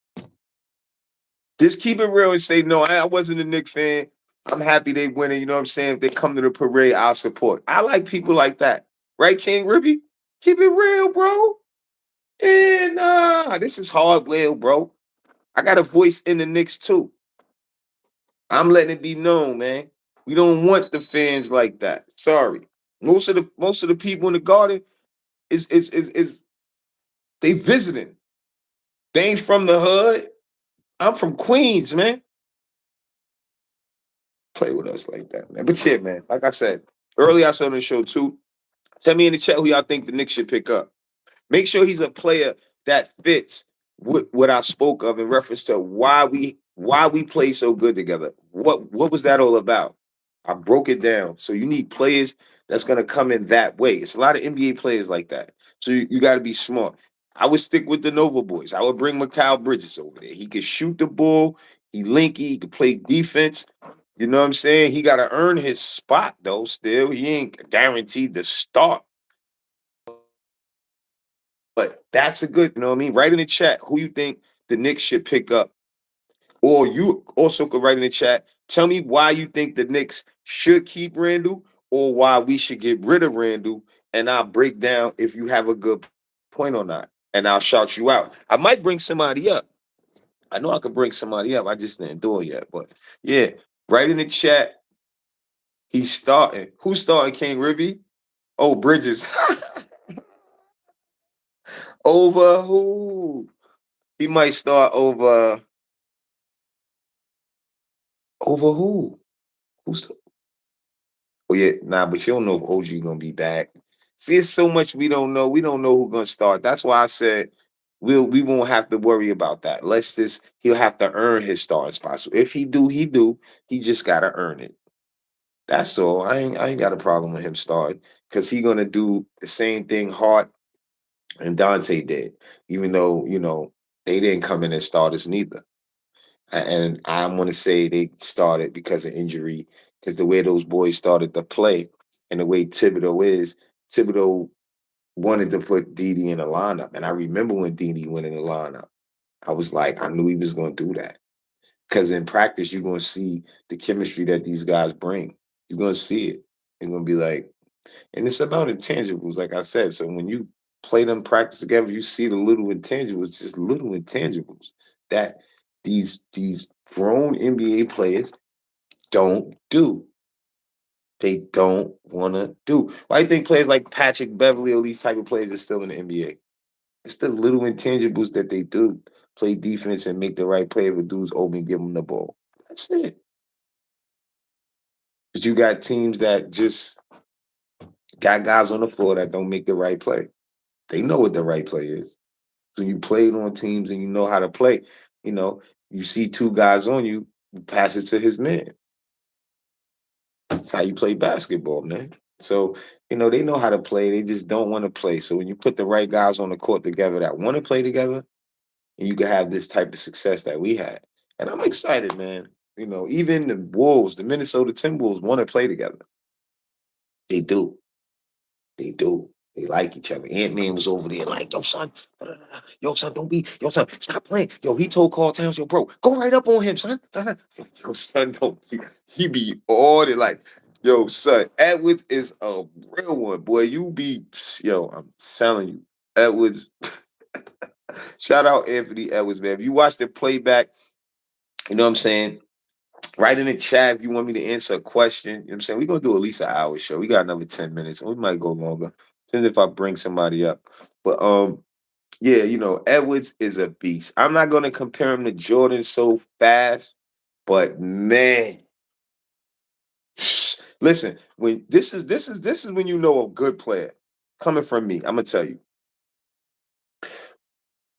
Just keep it real and say, no, I wasn't a Knicks fan. I'm happy they winning. You know what I'm saying? If they come to the parade, I'll support. I like people like that. Right, King Ribby? Keep it real, bro. And this is HardWill, bro. I got a voice in the Knicks too. I'm letting it be known, man. We don't want the fans like that. Sorry. Most of the people in the garden is they visiting. They ain't from the hood. I'm from Queens, man. Play with us like that, man. But yeah, man, like I said, earlier I said on the show too. Tell me in the chat who y'all think the Knicks should pick up. Make sure he's a player that fits what I spoke of in reference to why we play so good together. What was that all about? I broke it down. So you need players that's gonna come in that way. It's a lot of NBA players like that. So you got to be smart. I would stick with the Nova boys. I would bring Mikal Bridges over there. He could shoot the ball. He linky. He could play defense. You know what I'm saying? He got to earn his spot though. Still, he ain't guaranteed to start. But that's a good, you know what I mean? Write in the chat who you think the Knicks should pick up. Or you also could write in the chat, tell me why you think the Knicks should keep Randall or why we should get rid of Randall. And I'll break down if you have a good point or not. And I'll shout you out. I might bring somebody up. I know I could bring somebody up. I just didn't do it yet. But yeah, write in the chat. He's starting. Who's starting, King Ribby? Oh, Bridges. Over who? He might start over who? Who's Oh yeah, nah, but you don't know if OG gonna be back. See, it's so much we don't know. We don't know who's gonna start. That's why I said we won't have to worry about that. Let's just he'll have to earn his starting spot. So if he do, he do. He just gotta earn it. That's all. I ain't got a problem with him starting because he gonna do the same thing Hart and Dante did, even though they didn't come in as starters neither. And I want to say they started because of injury, because the way those boys started to play and the way Thibodeau is, Thibodeau wanted to put Didi in a lineup. And I remember when Didi went in the lineup, I was like, I knew he was going to do that. Because in practice, you're going to see the chemistry that these guys bring. You're going to see it. You're going to be like, and it's about intangibles, like I said. So when you play them practice together, you see the little intangibles, just little intangibles that these grown NBA players don't do. They don't want to do. Why do you think players like Patrick Beverly or these type of players are still in the NBA? It's the little intangibles that they do. Play defense and make the right play if a dude's open, give them the ball. That's it. But you got teams that just got guys on the floor that don't make the right play. They know what the right play is. So you played on teams and you know how to play. You know, you see two guys on you, you pass it to his man. That's how you play basketball, man. So, they know how to play. They just don't want to play. So when you put the right guys on the court together that want to play together, and you can have this type of success that we had. And I'm excited, man. Even the Wolves, the Minnesota Timberwolves want to play together. They do. They do. They like each other. Ant-Man was over there like, yo, son, da, da, da, da. Yo, son, don't be, yo, son, stop playing. Yo, he told Carl Towns, yo, bro, go right up on him, son. Da, da. Yo, son, don't he be all the like, yo, son, Edwards is a real one, boy. You be, yo, I'm telling you, Edwards. Shout out Anthony Edwards, man. If you watch the playback, you know what I'm saying? Write in the chat if you want me to answer a question. You know what I'm saying? We're gonna do at least an hour show. We got another 10 minutes. We might go longer. Depends if I bring somebody up. But yeah, you know, Edwards is a beast. I'm not gonna compare him to Jordan so fast, but man, listen, when this is when you know a good player coming from me. I'm gonna tell you,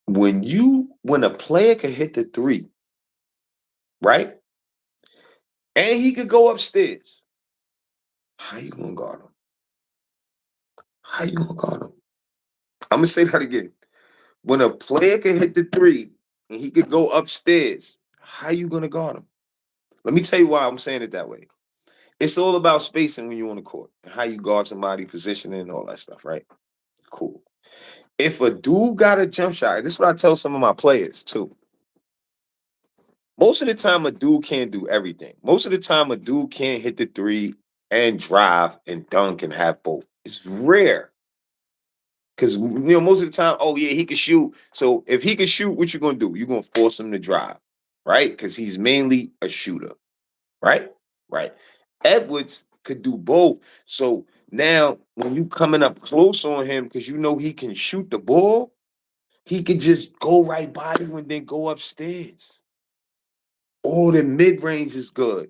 when a player can hit the three, right? And he could go upstairs. How you gonna guard him? How you gonna guard him? I'm gonna say that again. When a player can hit the three and he could go upstairs, how you gonna guard him? Let me tell you why I'm saying it that way. It's all about spacing when you're on the court, how you guard somebody, positioning, and all that stuff, right? Cool. If a dude got a jump shot, this is what I tell some of my players too. Most of the time, a dude can't do everything. Most of the time, a dude can't hit the three and drive and dunk and have both. It's rare. Because most of the time, oh yeah, he can shoot. So if he can shoot, what you gonna do? You're gonna force him to drive, right? Because he's mainly a shooter, right? Right. Edwards could do both. So now when you coming up close on him, because you know he can shoot the ball, he could just go right by you and then go upstairs. All the mid range is good.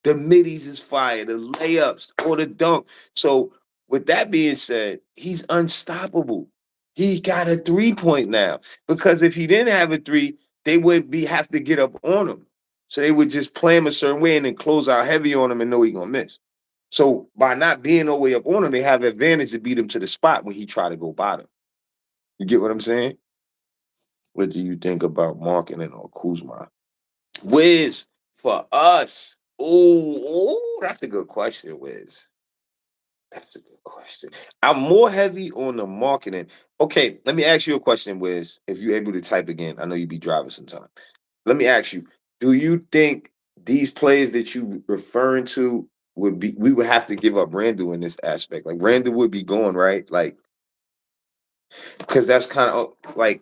The middies is fire, the layups, or the dunk. So with that being said, he's unstoppable. He got a 3-point now. Because if he didn't have a three, they would be have to get up on him. So they would just play him a certain way and then close out heavy on him and know he gonna miss. So by not being all the way up on him, they have advantage to beat him to the spot when he try to go bottom. You get what I'm saying? What do you think about marketing or Kuzma? Wiz, for us. Oh, that's a good question, Wiz. That's a good question. I'm more heavy on the marketing. Okay, let me ask you a question, Wiz. If you're able to type again, I know you be driving sometime. Let me ask you: do you think these players that you referring to would be? We would have to give up Randall in this aspect. Like Randall would be going right, like because that's kind of like,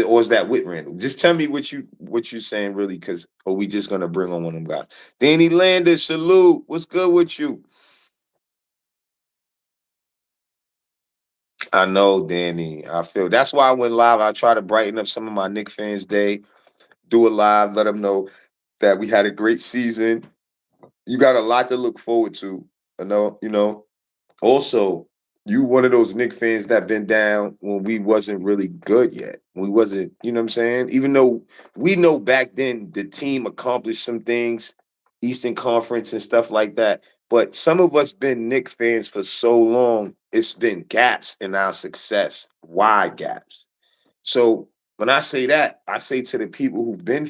or is that with Randall? Just tell me what you saying really, because are we just gonna bring on one of them guys? Danny Landis, salute. What's good with you? I know, Danny. I feel that's why I went live. I try to brighten up some of my Knicks fans' day. Do a live, let them know that we had a great season. You got a lot to look forward to. I know. Also, you one of those Knicks fans that been down when we wasn't really good yet. We wasn't, you know what I'm saying? Even though we know back then the team accomplished some things, Eastern Conference and stuff like that. But some of us been Knicks fans for so long, it's been gaps in our success, wide gaps. So when I say that, I say to the people who've been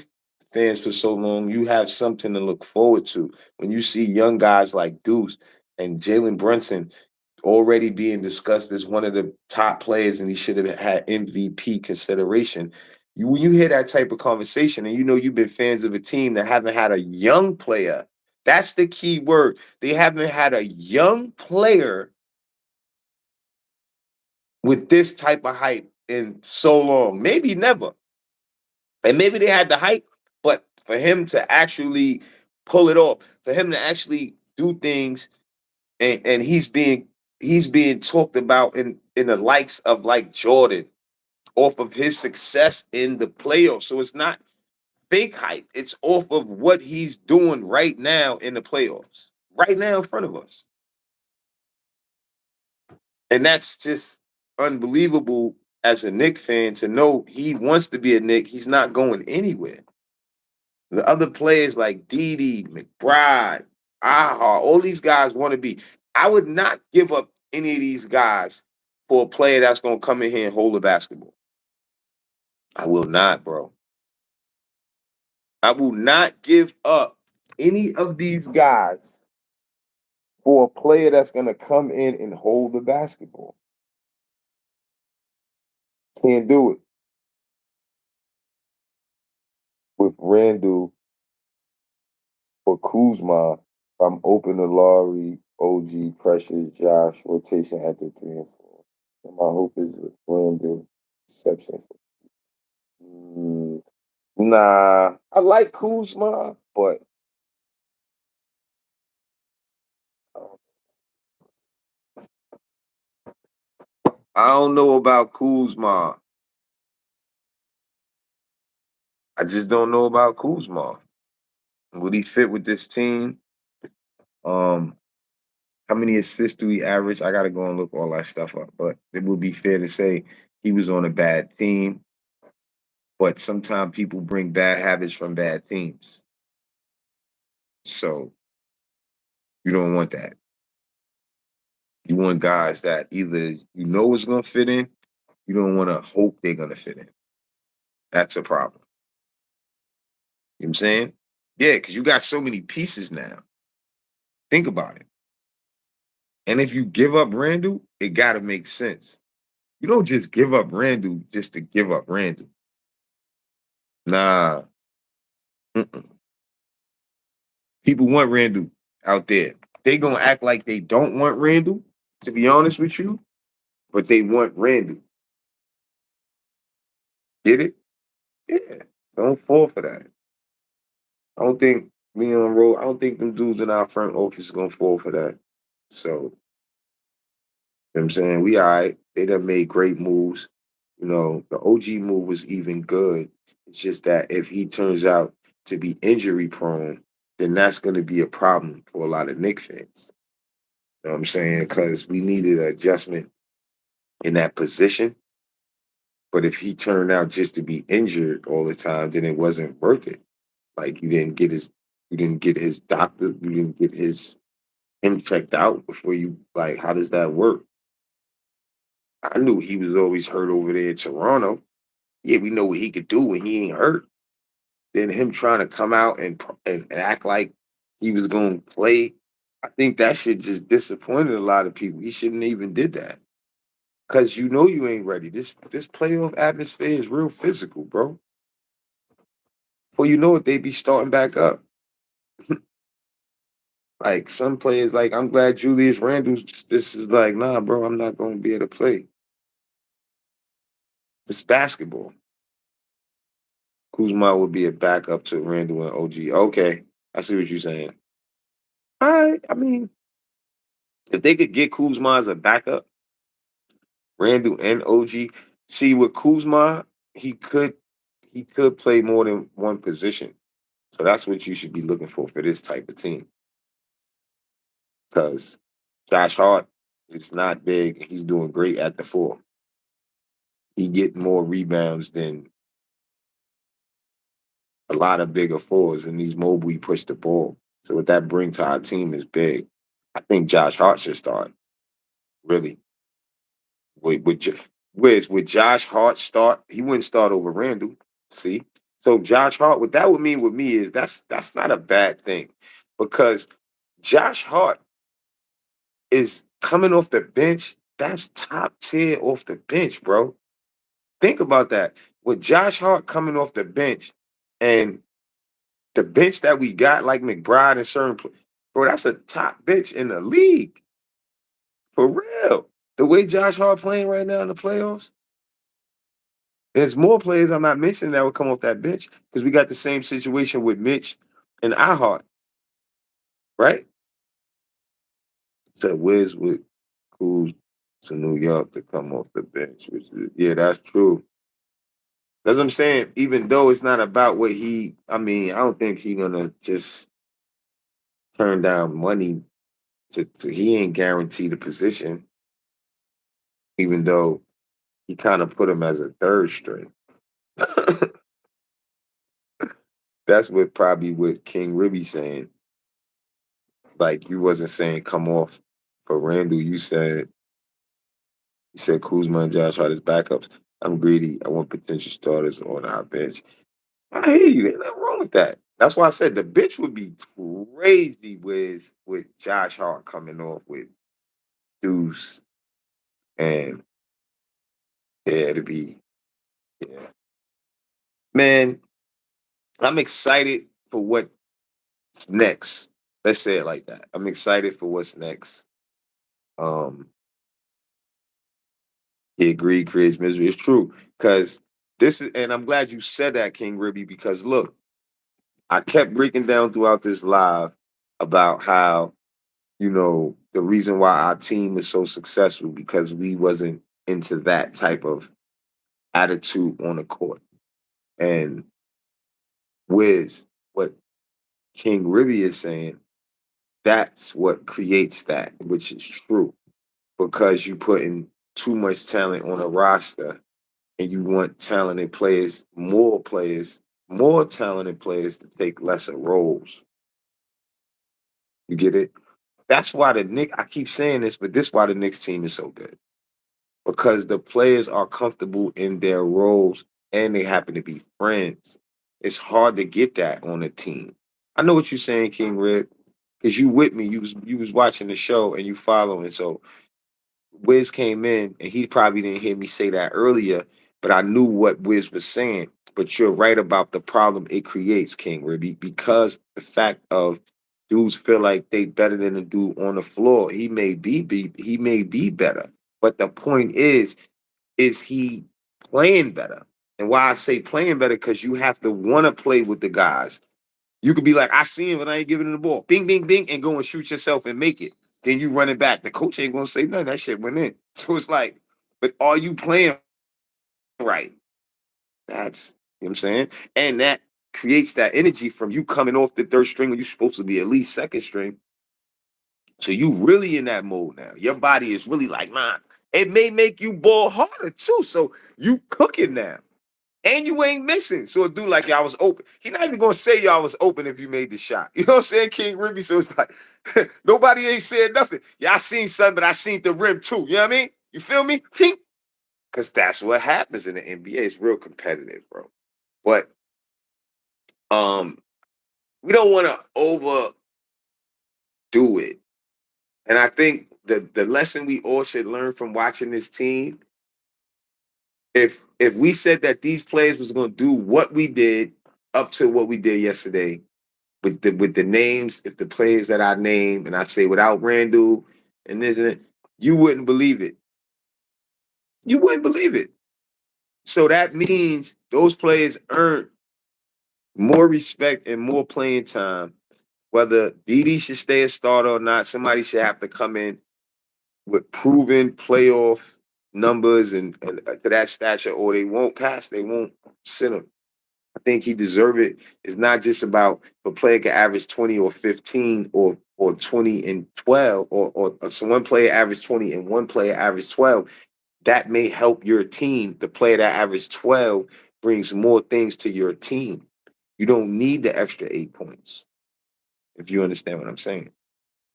fans for so long, you have something to look forward to. When you see young guys like Deuce and Jalen Brunson already being discussed as one of the top players and he should have had MVP consideration. When you hear that type of conversation and you know you've been fans of a team that haven't had a young player, that's the key word. They haven't had a young player with this type of hype in so long. Maybe never. And maybe they had the hype, but for him to actually pull it off, for him to actually do things, and he's being talked about in the likes of like Jordan off of his success in the playoffs. So it's not fake hype. It's off of what he's doing right now in the playoffs, right now in front of us. And that's just unbelievable as a Knick fan to know he wants to be a Knick. He's not going anywhere. The other players like Didi, McBride, Aha, all these guys want to be. I would not give up any of these guys for a player that's going to come in here and hold a basketball. I will not, bro. I will not give up any of these guys for a player that's gonna come in and hold the basketball. Can't do it with Randall or Kuzma. I'm open to Laurie, OG, Precious, Josh, rotation at the 3 and 4. And my hope is with Randall, exception. Mm, nah, I like Kuzma, but uh, I don't know about Kuzma. I just don't know about Kuzma. Would he fit with this team? Um, how many assists do he average? I gotta go and look all that stuff up. But it would be fair to say he was on a bad team. But sometimes people bring bad habits from bad teams. So you don't want that. You want guys that either you know is gonna fit in, you don't want to hope they're gonna fit in. That's a problem. You know what I'm saying? Yeah, because you got so many pieces now. Think about it. And if you give up Randall, it gotta make sense. You don't just give up Randall just to give up Randall. Nah. Mm-mm. People want Randall out there. They gonna act like they don't want Randall, to be honest with you, but they want Randall. Get it? Yeah. Don't fall for that. I don't think Leon Rowe, I don't think them dudes in our front office gonna fall for that. So, you know what I'm saying? We all right. They done made great moves. You know, the OG move was even good. It's just that if he turns out to be injury prone, then that's gonna be a problem for a lot of Knicks fans. You know what I'm saying? Because we needed an adjustment in that position. But if he turned out just to be injured all the time, then it wasn't worth it. Like you didn't get his doctor, you didn't get him checked out before you like. How does that work? I knew he was always hurt over there in Toronto. Yeah, we know what he could do when he ain't hurt. Then him trying to come out and act like he was going to play. I think that shit just disappointed a lot of people. He shouldn't even did that. Cause you know you ain't ready. This playoff atmosphere is real physical, bro. Before you know it, they be starting back up. Like some players, like I'm glad Julius Randle. This is like, nah, bro, I'm not gonna be able to play. It's basketball. Kuzma would be a backup to Randle and OG. Okay, I see what you're saying. All right, I mean, if they could get Kuzma as a backup, Randle and OG. See with Kuzma, he could play more than one position. So that's what you should be looking for this type of team. Because Josh Hart is not big. He's doing great at the 4. He get more rebounds than a lot of bigger 4s, and he's mobile. He push the ball. So what that bring to our team is big. I think Josh Hart should start. Really, with Josh Hart start, he wouldn't start over Randall. See, so Josh Hart, what that would mean with me is that's not a bad thing, because Josh Hart is coming off the bench. That's top tier off the bench, bro. Think about that. With Josh Hart coming off the bench and the bench that we got, like McBride and certain, bro, that's a top bench in the league. For real. The way Josh Hart playing right now in the playoffs, there's more players I'm not mentioning that would come off that bench because we got the same situation with Mitch and iHeart, right? So Wiz with Kuz to New York to come off the bench, which is, yeah, that's true. That's what I'm saying. Even though it's not about what I mean, I don't think he's gonna just turn down money he ain't guaranteed a position, even though he kind of put him as a third string. That's what King Ribby saying. Like you wasn't saying come off for Randall. You said Kuzma and Josh Hart as backups. I'm greedy. I want potential starters on our bench. I hear you. Ain't nothing wrong with that. That's why I said the bitch would be crazy with Josh Hart coming off with Deuce, and yeah, it'd be, yeah. Man, I'm excited for what's next. Let's say it like that. I'm excited for what's next. Um, he agreed creates misery. It's true. Because this is, and I'm glad you said that, King Ribby, because look, I kept breaking down throughout this live about how, the reason why our team is so successful because we wasn't into that type of attitude on the court. And Wiz, what King Ribby is saying, that's what creates that, which is true. Because you putting too much talent on a roster and you want more talented players to take lesser roles. You get it? That's why the Knicks, I keep saying this, but this is why the Knicks team is so good. Because the players are comfortable in their roles and they happen to be friends. It's hard to get that on a team. I know what you're saying, King Rib, because you with me. You was watching the show and you following. So Wiz came in and he probably didn't hear me say that earlier, but I knew what Wiz was saying. But you're right about the problem it creates, King Ribby, because the fact of dudes feel like they better than the dude on the floor. He may be better. But the point is he playing better? And why I say playing better, because you have to want to play with the guys. You could be like, I see him, but I ain't giving him the ball. Bing, bing, bing, and go and shoot yourself and make it. Then you run it back. The coach ain't gonna say nothing. That shit went in. So it's like, but are you playing right? That's you know what I'm saying? And that creates that energy from you coming off the third string when you're supposed to be at least second string. So you really in that mode now. Your body is really like, nah. It may make you ball harder too. So you cooking now. And you ain't missing. So a dude like y'all was open. He not even gonna say y'all was open if you made the shot. You know what I'm saying, King Ribby? So it's like nobody ain't said nothing. Y'all seen something, but I seen the rim too. You know what I mean? You feel me? Because that's what happens in the NBA. It's real competitive, bro. But um, we don't want to overdo it. And I think the lesson we all should learn from watching this team, if we said that these players was gonna do what we did up to what we did yesterday, with the names, if the players that I name and I say without Randall and this and that, you wouldn't believe it. You wouldn't believe it. So that means those players earn more respect and more playing time. Whether BD should stay a starter or not, somebody should have to come in with proven playoff numbers and to that stature, or they won't pass. They won't sit him. I think he deserves it. It's not just about if a player can average 20 or 15 or 20 and 12, or so one player average 20 and one player average 12. That may help your team. The player that average 12 brings more things to your team. You don't need the extra 8 points, if you understand what I'm saying.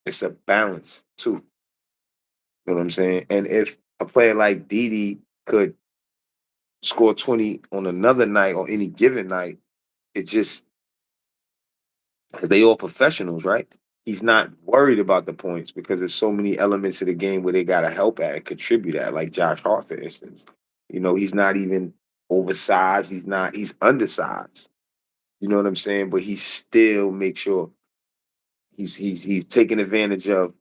It's a balance too. You know what I'm saying? And if a player like Didi could score 20 on another night or any given night, it just, because they all professionals, right? He's not worried about the points because there's so many elements of the game where they got to help at and contribute at, like Josh Hart, for instance. He's not even oversized. He's undersized. You know what I'm saying? But he still makes sure he's taking advantage of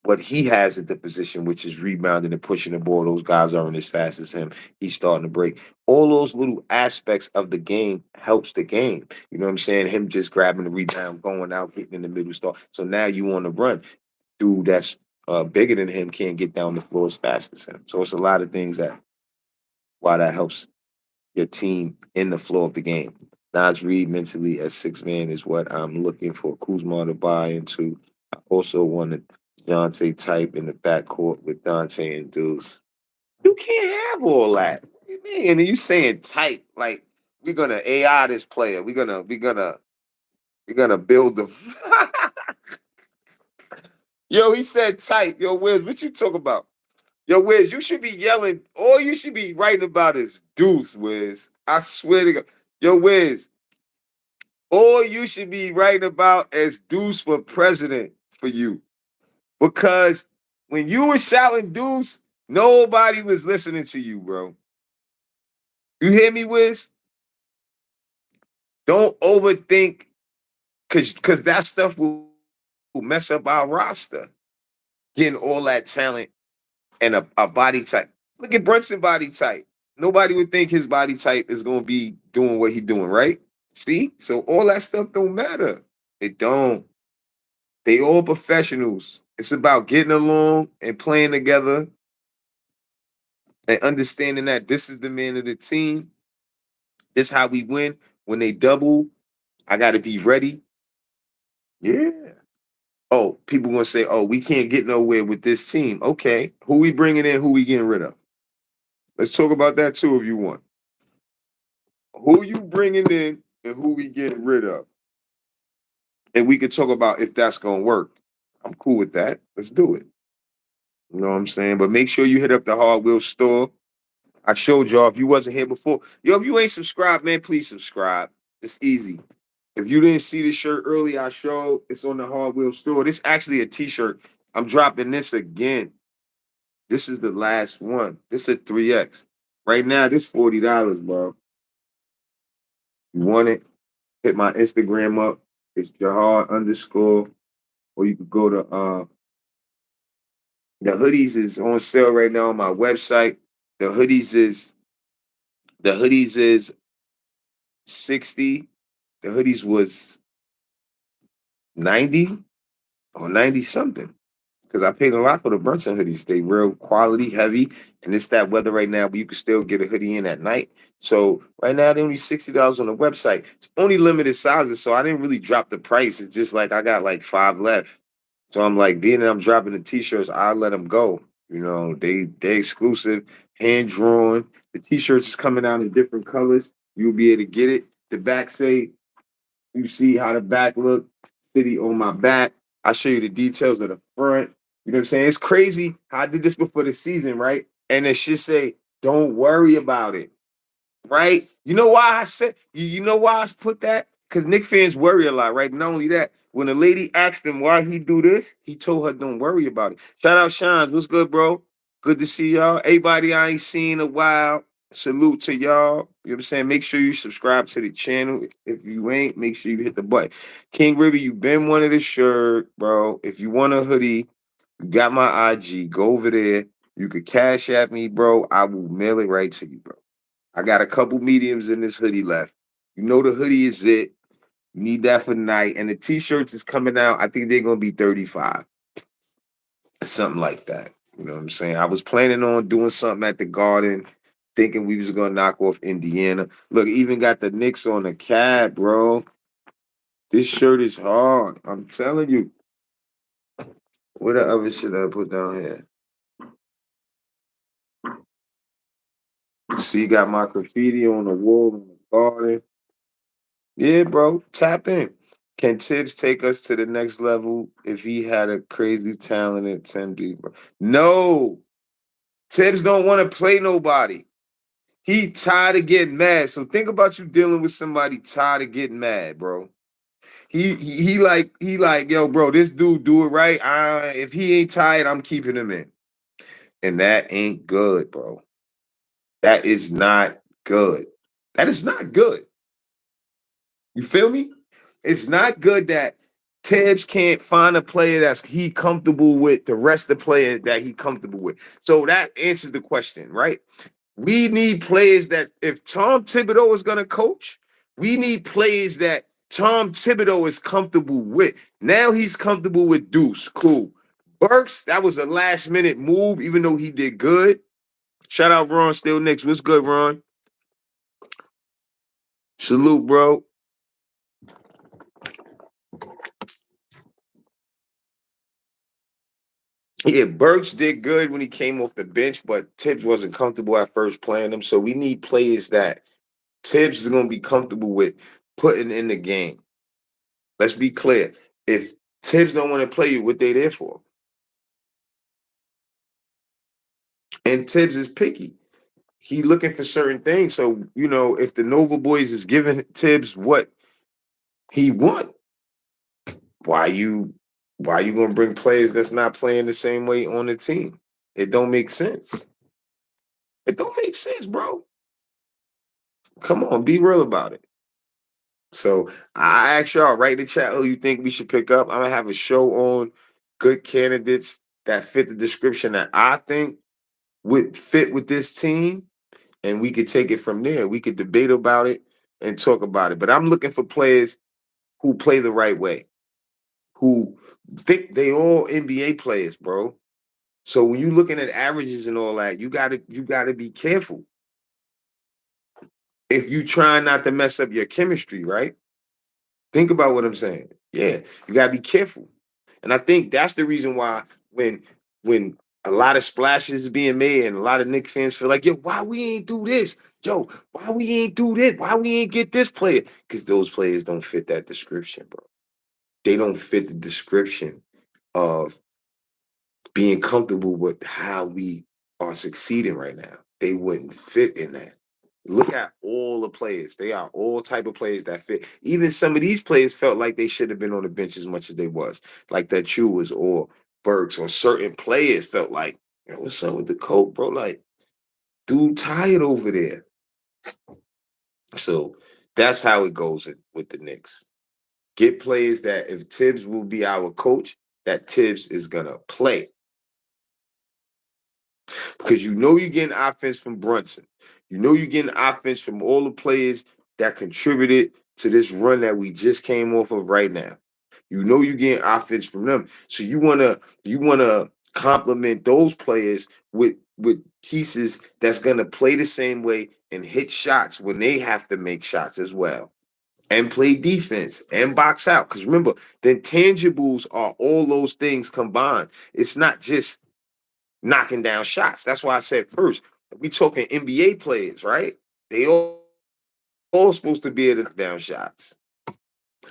what he has at the position, which is rebounding and pushing the ball. Those guys aren't as fast as him. He's starting to break. All those little aspects of the game helps the game. You know what I'm saying? Him just grabbing the rebound, going out, getting in the middle start. So now you on the run. Dude that's bigger than him can't get down the floor as fast as him. So it's a lot of things why that helps your team in the flow of the game. Nas Reed mentally as six man is what I'm looking for Kuzma to buy into. I also wanted Dejounte type in the backcourt with Dante and Deuce. You can't have all that. What do you mean? And you saying type like we're gonna AI this player. We're gonna build them. Yo, he said type. Yo, Wiz, what you talk about? Yo, Wiz, you should be yelling. All you should be writing about is Deuce, Wiz. I swear to God. Yo, Wiz, Or you should be writing about as Deuce for president for you. Because when you were shouting Deuce, nobody was listening to you, bro. You hear me, Wiz? Don't overthink, cause that stuff will mess up our roster. Getting all that talent and a body type. Look at Brunson body type. Nobody would think his body type is gonna be doing what he doing, right? See? So all that stuff don't matter. It don't. They all professionals. It's about getting along and playing together and understanding that this is the man of the team. This how we win. When they double, I gotta be ready. Yeah. Oh, people gonna say, oh, we can't get nowhere with this team. Okay. Who we bringing in, who we getting rid of? Let's talk about that too if you want. Who you bringing in and who we getting rid of? And we could talk about if that's gonna work. I'm cool with that. Let's do it. You know what I'm saying? But make sure you hit up the HardWill store. I showed y'all. If you wasn't here before, yo, if you ain't subscribed, man, please subscribe. It's easy. If you didn't see the shirt earlier, I showed it's on the HardWill store. This actually a t-shirt. I'm dropping this again. This is the last one. This is 3X. Right now, this $40, bro. You want it? Hit my Instagram up. It's Jahar underscore. Or you could go to the hoodies is on sale right now on my website. The hoodies is 60. The hoodies was 90 or 90 something. Because I paid a lot for the Brunson hoodies. They real quality, heavy, and it's that weather right now, but you can still get a hoodie in at night. So right now they're only $60 on the website. It's only limited sizes, so I didn't really drop the price. It's just like I got like 5 left. So I'm like, being that I'm dropping the t-shirts, I'll let them go. You know, they exclusive, hand drawn. The t-shirts is coming out in different colors. You'll be able to get it. The back say, you see how the back look, city on my back. I show you the details of the front. You know what I'm saying? It's crazy how I did this before the season, right? And it should say, don't worry about it, right? You know why I said, you know why I put that? Because Knick fans worry a lot, right? Not only that, when a lady asked him why he do this, he told her, don't worry about it. Shout out Shines. What's good, bro? Good to see y'all. Everybody I ain't seen in a while. Salute to y'all. You know what I'm saying? Make sure you subscribe to the channel. If you ain't, make sure you hit the button. King River, you been wanted a shirt, bro. If you want a hoodie, you got my IG. Go over there. You could cash at me, bro. I will mail it right to you, bro. I got a couple mediums in this hoodie left. You know the hoodie is it. You need that for night. And the t-shirts is coming out. I think they're gonna be 35. Something like that. You know what I'm saying? I was planning on doing something at the Garden, thinking we was gonna knock off Indiana. Look, even got the Knicks on the cab, bro. This shirt is hard. I'm telling you. What the other shit I put down here? See, got my graffiti on the wall in the Garden. Yeah, bro. Tap in. Can Tibbs take us to the next level if he had a crazy talented 10B, bro? No. Tibbs don't want to play nobody. He tired of getting mad. So think about you dealing with somebody tired of getting mad, bro. He like, yo, bro, this dude do it right. If he ain't tired, I'm keeping him in. And that ain't good, bro. That is not good. That is not good. You feel me? It's not good that Tibbs can't find a player that's he comfortable with the rest of the players that he comfortable with. So that answers the question, right? We need players that if Tom Thibodeau is gonna coach, we need players that Tom Thibodeau is comfortable with. Now he's comfortable with Deuce. Cool. Burks, that was a last minute move, even though he did good. Shout out Ron, still Knicks. What's good, Ron? Salute, bro. Yeah, Burks did good when he came off the bench, but Tibbs wasn't comfortable at first playing him. So we need players that Tibbs is gonna be comfortable with putting in the game. Let's be clear. If Tibbs don't want to play you, what they there for? And Tibbs is picky. He looking for certain things. So, you know, if the Nova Boys is giving Tibbs what He won. Why you why you gonna bring players that's not playing the same way on the team? It don't make sense. It don't make sense, bro. Come on, be real about it. So I ask y'all, write in the chat who you think we should pick up. I'm gonna have a show on good candidates that fit the description that I think would fit with this team, and we could take it from there. We could debate about it and talk about it. But I'm looking for players who play the right way, who think they all NBA players, bro. So when you looking at averages and all that, you gotta be careful. If you try not to mess up your chemistry, right? Think about what I'm saying. Yeah, you gotta be careful. And I think that's the reason why when a lot of splashes is being made and a lot of Knicks fans feel like, yo, why we ain't do this? Yo, why we ain't do that? Why we ain't get this player? Because those players don't fit that description, bro. They don't fit the description of being comfortable with how we are succeeding right now. They wouldn't fit in that. Look at all the players. They are all type of players that fit. Even some of these players felt like they should have been on the bench as much as they was. Like that Chewers or Burks or certain players felt like, yo, what's up with the coach, bro? Like, dude tired over there. So that's how it goes with the Knicks. Get players that if Tibbs will be our coach, that Tibbs is gonna play. Because you know you're getting offense from Brunson. You know you're getting offense from all the players that contributed to this run that we just came off of right now. You know you're getting offense from them. So you wanna complement those players with pieces that's gonna play the same way and hit shots when they have to make shots as well. And play defense and box out. Because remember, the intangibles are all those things combined. It's not just knocking down shots. That's why I said first, we talking NBA players, right? They all supposed to be able to knock down shots.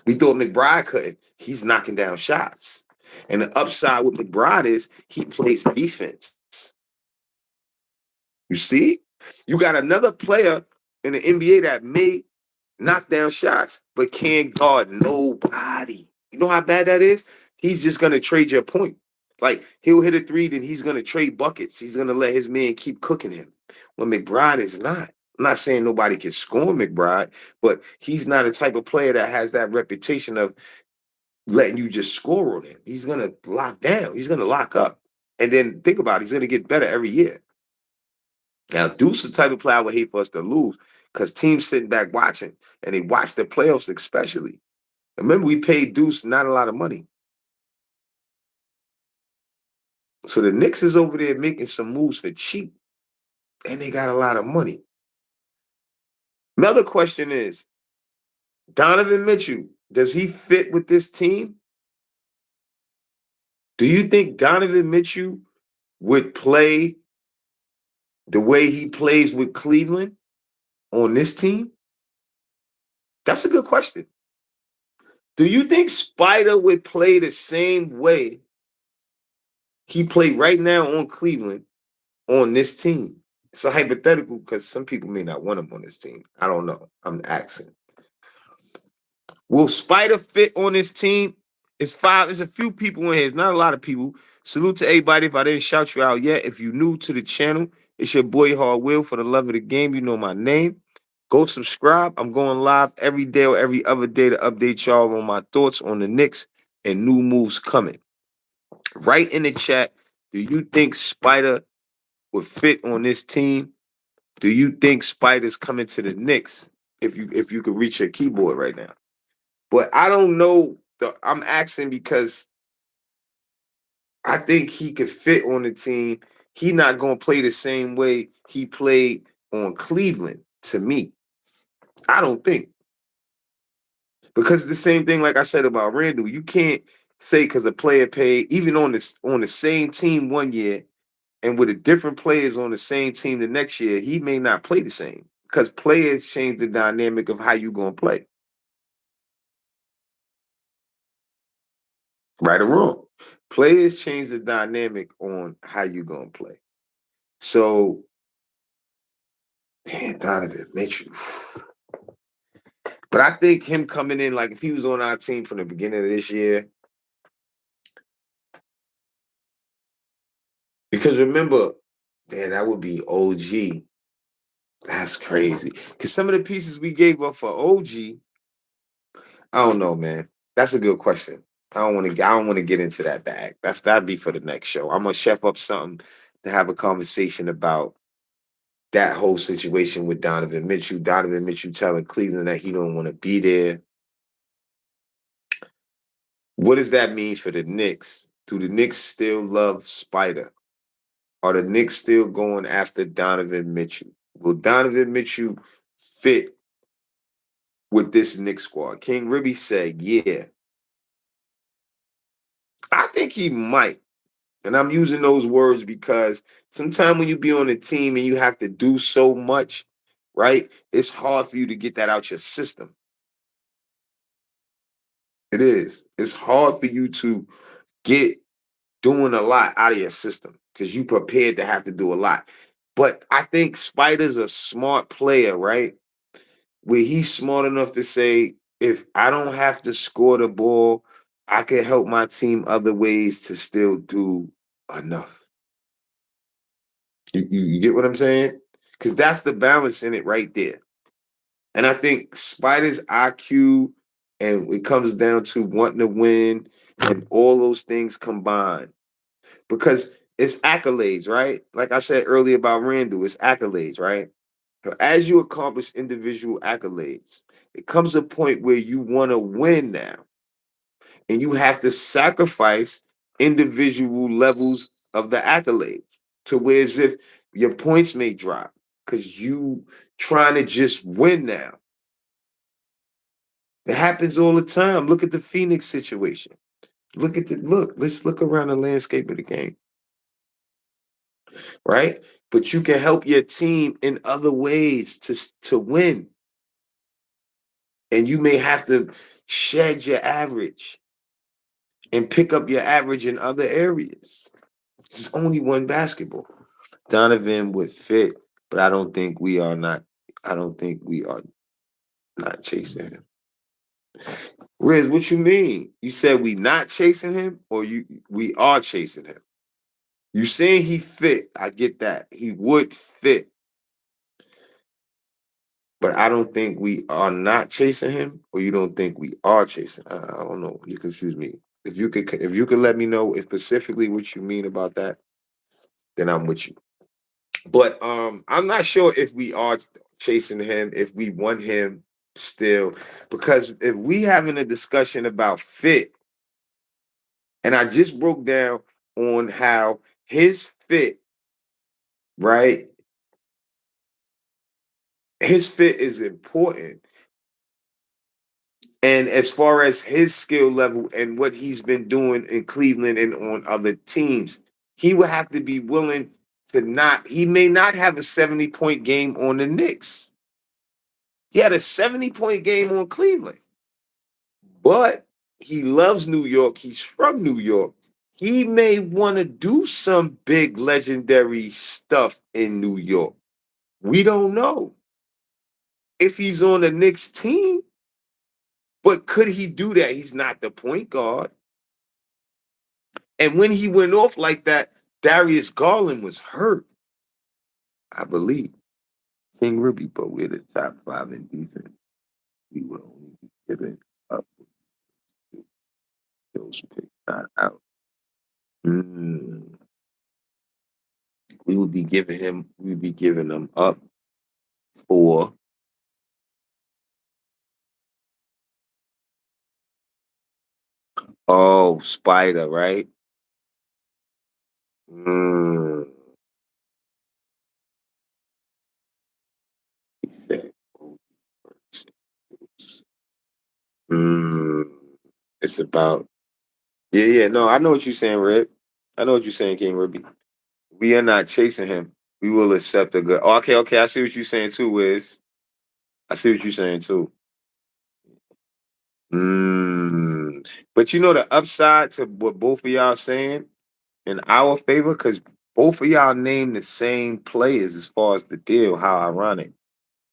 We thought McBride couldn't. He's knocking down shots. And the upside with McBride is he plays defense. You see? You got another player in the NBA that may knock down shots, but can't guard nobody. You know how bad that is? He's just gonna trade your point. Like he'll hit a three, then he's gonna trade buckets. He's gonna let his man keep cooking him. Well, McBride is not. I'm not saying nobody can score McBride, but he's not a type of player that has that reputation of letting you just score on him. He's gonna lock down. He's gonna lock up. And then think about it, he's gonna get better every year. Now, Deuce the type of player I would hate for us to lose because teams sitting back watching and they watch the playoffs especially. Remember, we paid Deuce not a lot of money. So the Knicks is over there making some moves for cheap and they got a lot of money. Another question is, Donovan Mitchell, does he fit with this team? Do you think Donovan Mitchell would play the way he plays with Cleveland on this team? That's a good question. Do you think Spider would play the same way he played right now on Cleveland on this team? It's a hypothetical because some people may not want him on this team. I don't know. I'm asking. Will Spider fit on this team? It's five. There's a few people in here. It's not a lot of people. Salute to everybody. If I didn't shout you out yet, if you're new to the channel, it's your boy HardWill. For the love of the game, you know my name. Go subscribe. I'm going live every day or every other day to update y'all on my thoughts on the Knicks and new moves coming. Write in the chat. Do you think Spider would fit on this team? Do you think Spider's coming to the Knicks if you could reach your keyboard right now? But I don't know. I'm asking because I think he could fit on the team. He not gonna play the same way he played on Cleveland. To me, I don't think because it's the same thing like I said about Randall. You can't say because a player paid even on the same team one year and with a different players on the same team the next year, he may not play the same because players change the dynamic of how you gonna play. Right or wrong. Players change the dynamic on how you gonna play. So, man, Donovan Mitchell. But I think him coming in, like if he was on our team from the beginning of this year, because remember, man, that would be OG. That's crazy. Because some of the pieces we gave up for OG, I don't know, man. That's a good question. I don't want to. I don't want to get into that bag. That'd be for the next show. I'm gonna chef up something to have a conversation about that whole situation with Donovan Mitchell. Donovan Mitchell telling Cleveland that he don't want to be there. What does that mean for the Knicks? Do the Knicks still love Spider? Are the Knicks still going after Donovan Mitchell? Will Donovan Mitchell fit with this Knicks squad? King Ribby said, yeah. I think he might. And I'm using those words because sometimes when you be on a team and you have to do so much, right? It's hard for you to get that out your system. It is. It's hard for you to get doing a lot out of your system because you prepared to have to do a lot. But I think Spider's a smart player, right? Where he's smart enough to say, if I don't have to score the ball, I can help my team other ways to still do enough. You get what I'm saying? Because that's the balance in it right there. And I think Spider's IQ and it comes down to wanting to win and all those things combined. Because it's accolades, right? Like I said earlier about Randall, it's accolades, right? So as you accomplish individual accolades, it comes a point where you want to win now. And you have to sacrifice individual levels of the accolades to where as if your points may drop because you trying to just win now. It happens all the time. Look at the Phoenix situation. Let's look around the landscape of the game, right? But you can help your team in other ways to win. And you may have to shed your average and pick up your average in other areas. It's only one basketball. Donovan would fit, but I don't think we are not. I don't think we are not chasing him. Riz, what you mean? You said we not chasing him, or we are chasing him? You saying he fit? I get that he would fit, but I don't think we are not chasing him, or you don't think we are chasing. I don't know. You confuse me. If you could let me know specifically what you mean about that, then I'm with you. But I'm not sure if we are chasing him, if we want him still, because if we having a discussion about fit, and I just broke down on how his fit, right? His fit is important. And as far as his skill level and what he's been doing in Cleveland and on other teams, he would have to be willing to not, he may not have a 70-point game on the Knicks. He had a 70-point game on Cleveland. But he loves New York. He's from New York. He may want to do some big legendary stuff in New York. We don't know if he's on the Knicks team, but could he do that? He's not the point guard. And when he went off like that, Darius Garland was hurt, I believe. King Ruby, but we're the top 5 in defense. We will only be giving up those picks not out. Mm. We would be giving them up for Spider, right? Mm. He said, mm. It's about yeah. No, I know what you're saying, Red. I know what you're saying, King Ruby. We are not chasing him. We will accept the good. Oh, okay. I see what you're saying too, Wiz. I see what you're saying too. But you know the upside to what both of y'all saying in our favor, because both of y'all named the same players as far as the deal. How ironic.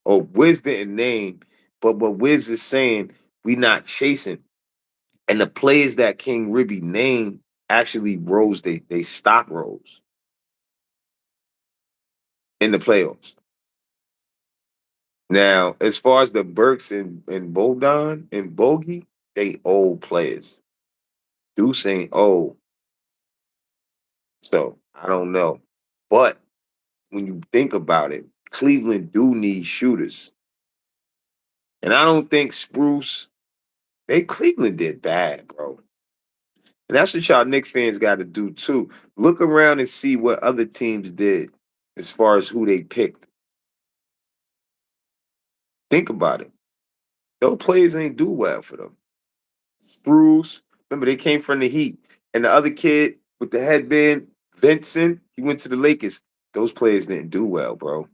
Oh, Wiz didn't name, But what Wiz is saying, we not chasing. And the players that King Ribby named actually rose, they stock rose in the playoffs. Now, as far as the Burks and Bogdan and Bogey, they old players. Deuce ain't old. So I don't know. But when you think about it, Cleveland do need shooters. And I don't think Spruce, Cleveland did bad, bro. And that's what y'all Knicks fans got to do too. Look around and see what other teams did as far as who they picked. Think about it. Those players ain't do well for them. Spruce, remember they came from the Heat. And the other kid with the headband, Vincent, he went to the Lakers. Those players didn't do well, bro.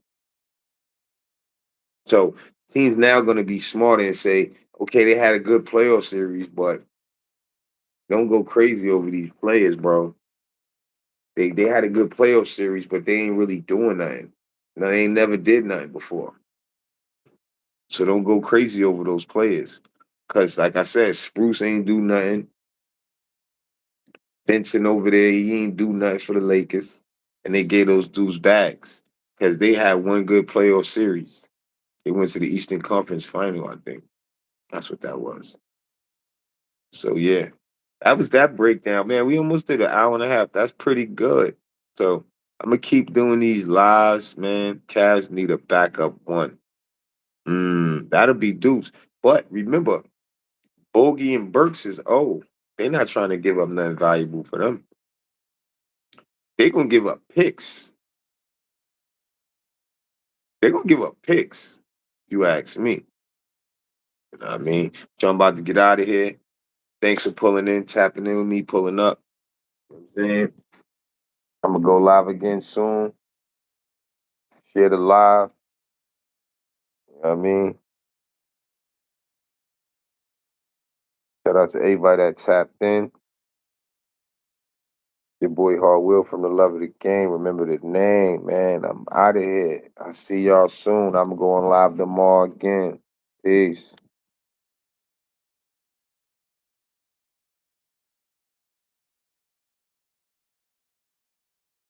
So teams now going to be smarter and say, okay, they had a good playoff series, but don't go crazy over these players, bro. They had a good playoff series, but they ain't really doing nothing. No, they ain't never did nothing before. So don't go crazy over those players. Cause like I said, Spruce ain't do nothing. Vincent over there, he ain't do nothing for the Lakers. And they gave those dudes bags. Because they had one good playoff series. They went to the Eastern Conference final, I think. That's what that was. So yeah. That was that breakdown. Man, we almost did an hour and a half. That's pretty good. So I'm gonna keep doing these lives, man. Cavs need a backup one. That'll be Deuce. But remember, Bogey and Burks is old. They're not trying to give up nothing valuable for them. They're gonna give up picks. They're gonna give up picks. You ask me. You know what I mean? So I'm about to get out of here. Thanks for pulling in, tapping in with me, pulling up. You know what I'm saying? I'm gonna go live again soon. Share the live. You know what I mean? Shout out to everybody that tapped in. Your boy HardWill from the Love of the Game. Remember the name, man. I'm out of here. I see y'all soon. I'm going live tomorrow again. Peace.